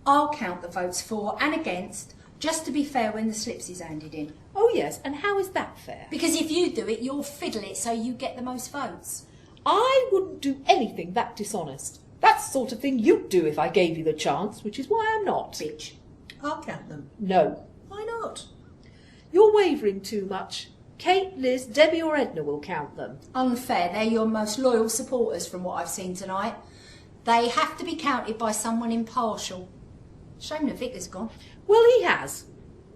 I'll count the votes for and against, just to be fair when the slips is handed in. Oh yes, and how is that fair? Because if you do it, you'll fiddle it so you get the most votes. I wouldn't do anything that dishonest. That's the sort of thing you'd do if I gave you the chance, which is why I'm not. Bitch. I'll count them. No. Why not? You're wavering too much. Kate, Liz, Debbie or Edna will count them. Unfair. They're your most loyal supporters from what I've seen tonight. They have to be counted by someone impartial. Shame the vicar's gone. Well, he has.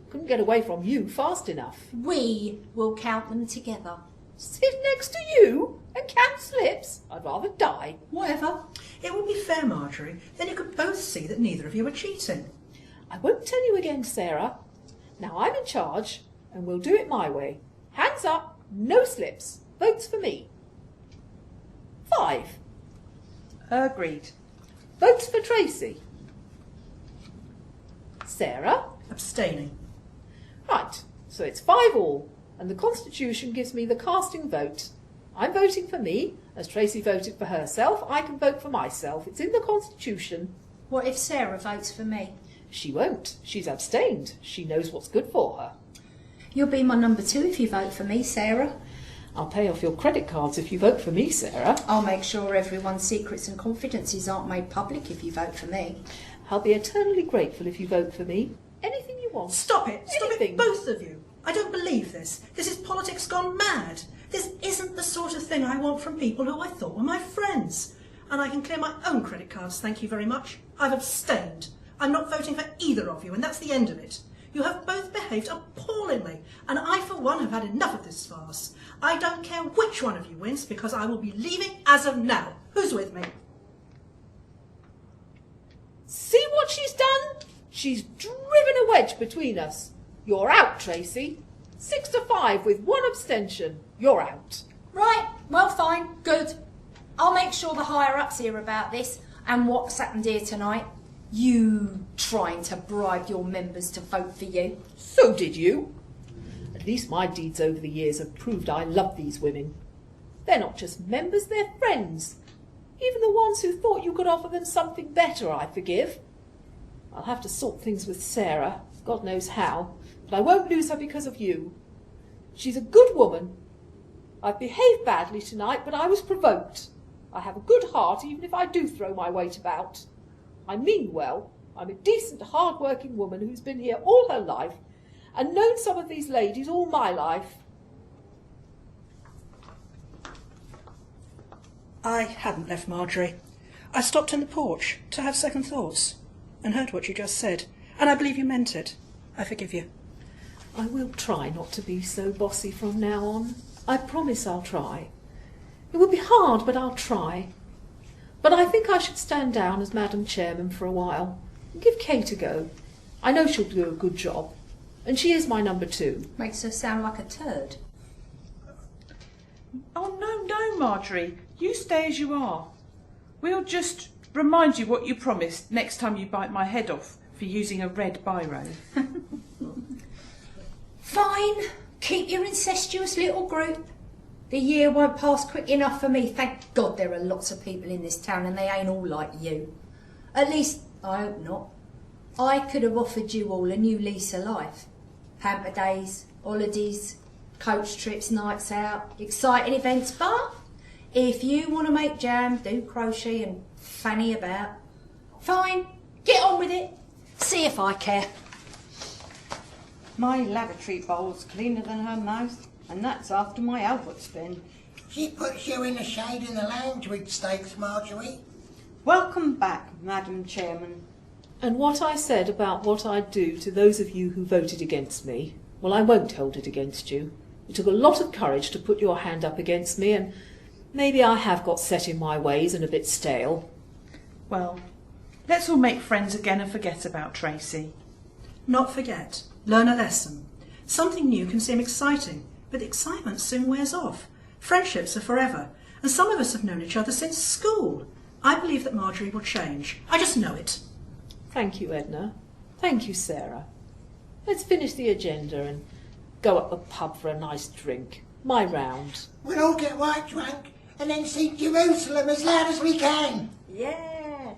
Couldn't get away from you fast enough. We will count them together. Sit next to you and count slips? I'd rather die. Whatever. It would be fair, Marjory. Then you could both see that neither of you are cheating. I won't tell you again, Sarah. Now I'm in charge, and we'll do it my way. Hands up, no slips. Votes for me. 5. Agreed. Votes for Tracey. Sarah? Abstaining. Right, so it's 5 all, and the Constitution gives me the casting vote. I'm voting for me. As Tracey voted for herself, I can vote for myself. It's in the Constitution. What if Sarah votes for me? She won't. She's abstained. She knows what's good for her. You'll be my number 2 if you vote for me, Sarah. I'll pay off your credit cards if you vote for me, Sarah. I'll make sure everyone's secrets and confidences aren't made public if you vote for me. I'll be eternally grateful if you vote for me. Anything you want. Stop it! Stop Anything. it, both of you! I don't believe this. This is politics gone mad. This isn't the sort of thing I want from people who I thought were my friends. And I can clear my own credit cards, thank you very much. I've abstained. I'm not voting for either of you, and that's the end of it. You have both behaved appallingly, and I, for one, have had enough of this farce. I don't care which one of you wins, because I will be leaving as of now. Who's with me? See what she's done? She's driven a wedge between us. You're out, Tracey. 6-5 with 1 abstention. You're out. Right, well, fine, good. I'll make sure the higher-ups hear about this and what's happened here tonight. You trying to bribe your members to vote for you. So did you. At least my deeds over the years have proved I love these women. They're not just members, they're friends. Even the ones who thought you could offer them something better, I forgive. I'll have to sort things with Sarah, God knows how, but I won't lose her because of you. She's a good woman. I've behaved badly tonight, but I was provoked. I have a good heart, even if I do throw my weight about. I mean well. I'm a decent, hard-working woman who's been here all her life and known some of these ladies all my life. I hadn't left Marjory. I stopped in the porch to have second thoughts and heard what you just said, and I believe you meant it. I forgive you. I will try not to be so bossy from now on. I promise I'll try. It will be hard, but I'll try. But I think I should stand down as Madam Chairman for a while and give Kate a go. I know she'll do a good job, and she is my number 2. Makes her sound like a turd. Oh, no, Marjory. You stay as you are. We'll just remind you what you promised next time you bite my head off for using a red biro. Fine. Keep your incestuous little group. The year won't pass quick enough for me. Thank God there are lots of people in this town and they ain't all like you. At least, I hope not. I could have offered you all a new lease of life. Hamper days, holidays, coach trips, nights out, exciting events, but if you want to make jam, do crochet and fanny about, fine, get on with it. See if I care. My lavatory bowl's cleaner than her mouth, and that's after my Albert spin. She puts you in the shade in the lounge with steaks, Marjory. Welcome back, Madam Chairman. And what I said about what I'd do to those of you who voted against me, well, I won't hold it against you. It took a lot of courage to put your hand up against me, and maybe I have got set in my ways and a bit stale. Well, let's all make friends again and forget about Tracey. Not forget. Learn a lesson. Something new can seem exciting, but the excitement soon wears off. Friendships are forever, and some of us have known each other since school. I believe that Marjory will change. I just know it. Thank you, Edna. Thank you, Sarah. Let's finish the agenda and go up the pub for a nice drink. My round. We'll all get white drunk and then sing Jerusalem as loud as we can. Yeah.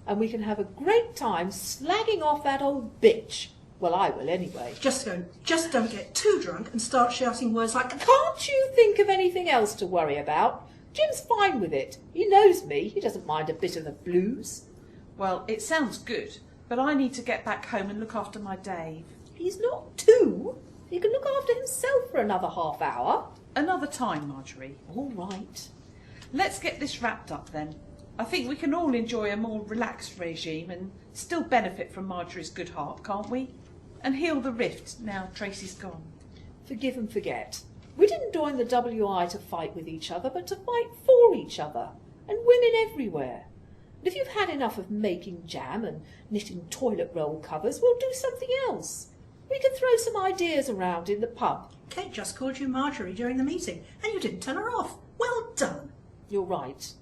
And we can have a great time slagging off that old bitch. Well, I will anyway. Just don't get too drunk and start shouting words like, can't you think of anything else to worry about? Jim's fine with it. He knows me. He doesn't mind a bit of the blues. Well, it sounds good, but I need to get back home and look after my Dave. He's not 2. He can look after himself for another half hour. Another time, Marjory. All right. Let's get this wrapped up then. I think we can all enjoy a more relaxed regime and still benefit from Marjory's good heart, can't we? And heal the rift now Tracey's gone. Forgive and forget. We didn't join the WI to fight with each other, but to fight for each other. And women everywhere. And if you've had enough of making jam and knitting toilet roll covers, we'll do something else. We can throw some ideas around in the pub. Kate just called you Marjory during the meeting, and you didn't tell her off. Well done. You're right.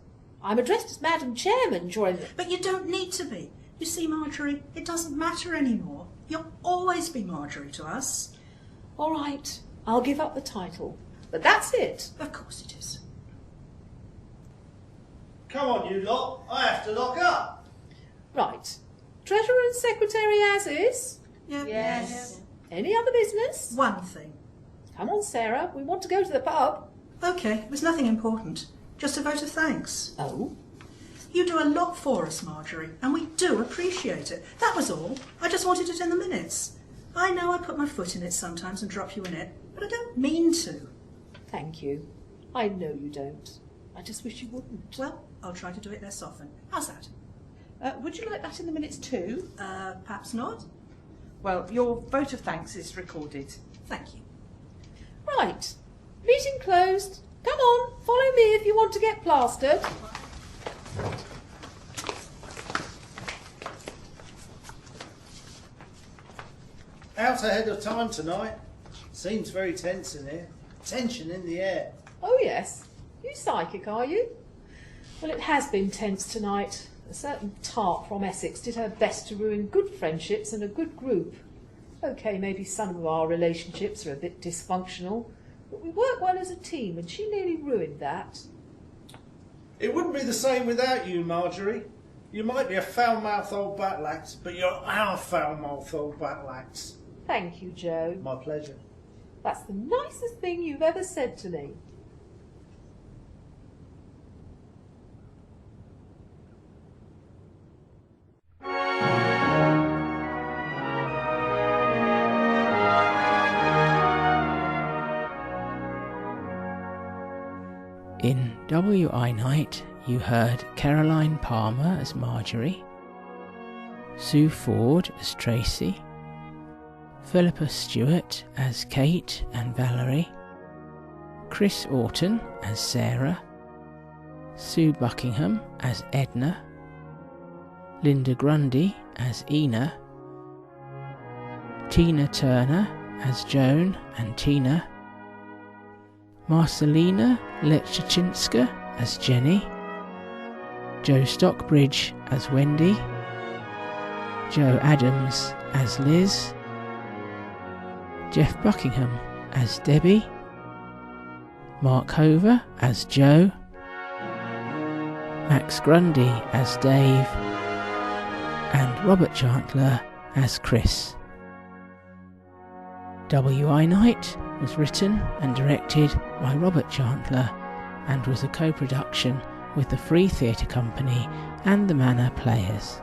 I'm addressed as Madam Chairman during the... But you don't need to be. You see, Marjory, it doesn't matter anymore. You'll always be Marjory to us. All right, I'll give up the title. But that's it. Of course it is. Come on, you lot. I have to lock up. Right. Treasurer and Secretary as is? Yeah. Yes. Any other business? One thing. Come on, Sarah. We want to go to the pub. OK, it was nothing important. Just a vote of thanks. Oh? You do a lot for us, Marjory, and we do appreciate it. That was all. I just wanted it in the minutes. I know I put my foot in it sometimes and drop you in it, but I don't mean to. Thank you. I know you don't. I just wish you wouldn't. Well, I'll try to do it less often. How's that? Would you like that in the minutes too? Perhaps not. Well, your vote of thanks is recorded. Thank you. Right. Meeting closed. Come on, follow me if you want to get plastered. Out ahead of time tonight. Seems very tense in here. Tension in the air. Oh, yes. You psychic, are you? Well, it has been tense tonight. A certain tart from Essex did her best to ruin good friendships and a good group. OK, maybe some of our relationships are a bit dysfunctional, but we work well as a team and she nearly ruined that. It wouldn't be the same without you, Marjory. You might be a foul-mouthed old batlax, but you're our foul-mouthed old batlax. Thank you, Joe. My pleasure. That's the nicest thing you've ever said to me. In WI Night, you heard Caroline Palmer as Marjory, Sue Ford as Tracey, Philippa Stuart as Kate and Valerie, Chris Orton as Sarah, Sue Buckingham as Edna, Linda Grundy as Ina, Tina Turner as Joan and Tina, Marcelina Leszcynska as Jenny, Joe Stockbridge as Wendy, Joe Adams as Liz, Geoff Buckingham as Debbie, Mark Hover as Joe, Max Grundy as Dave, and Robert Chantler as Chris. WI Night was written and directed by Robert Chantler and was a co-production with the Free Theatre Company and the Manor Players.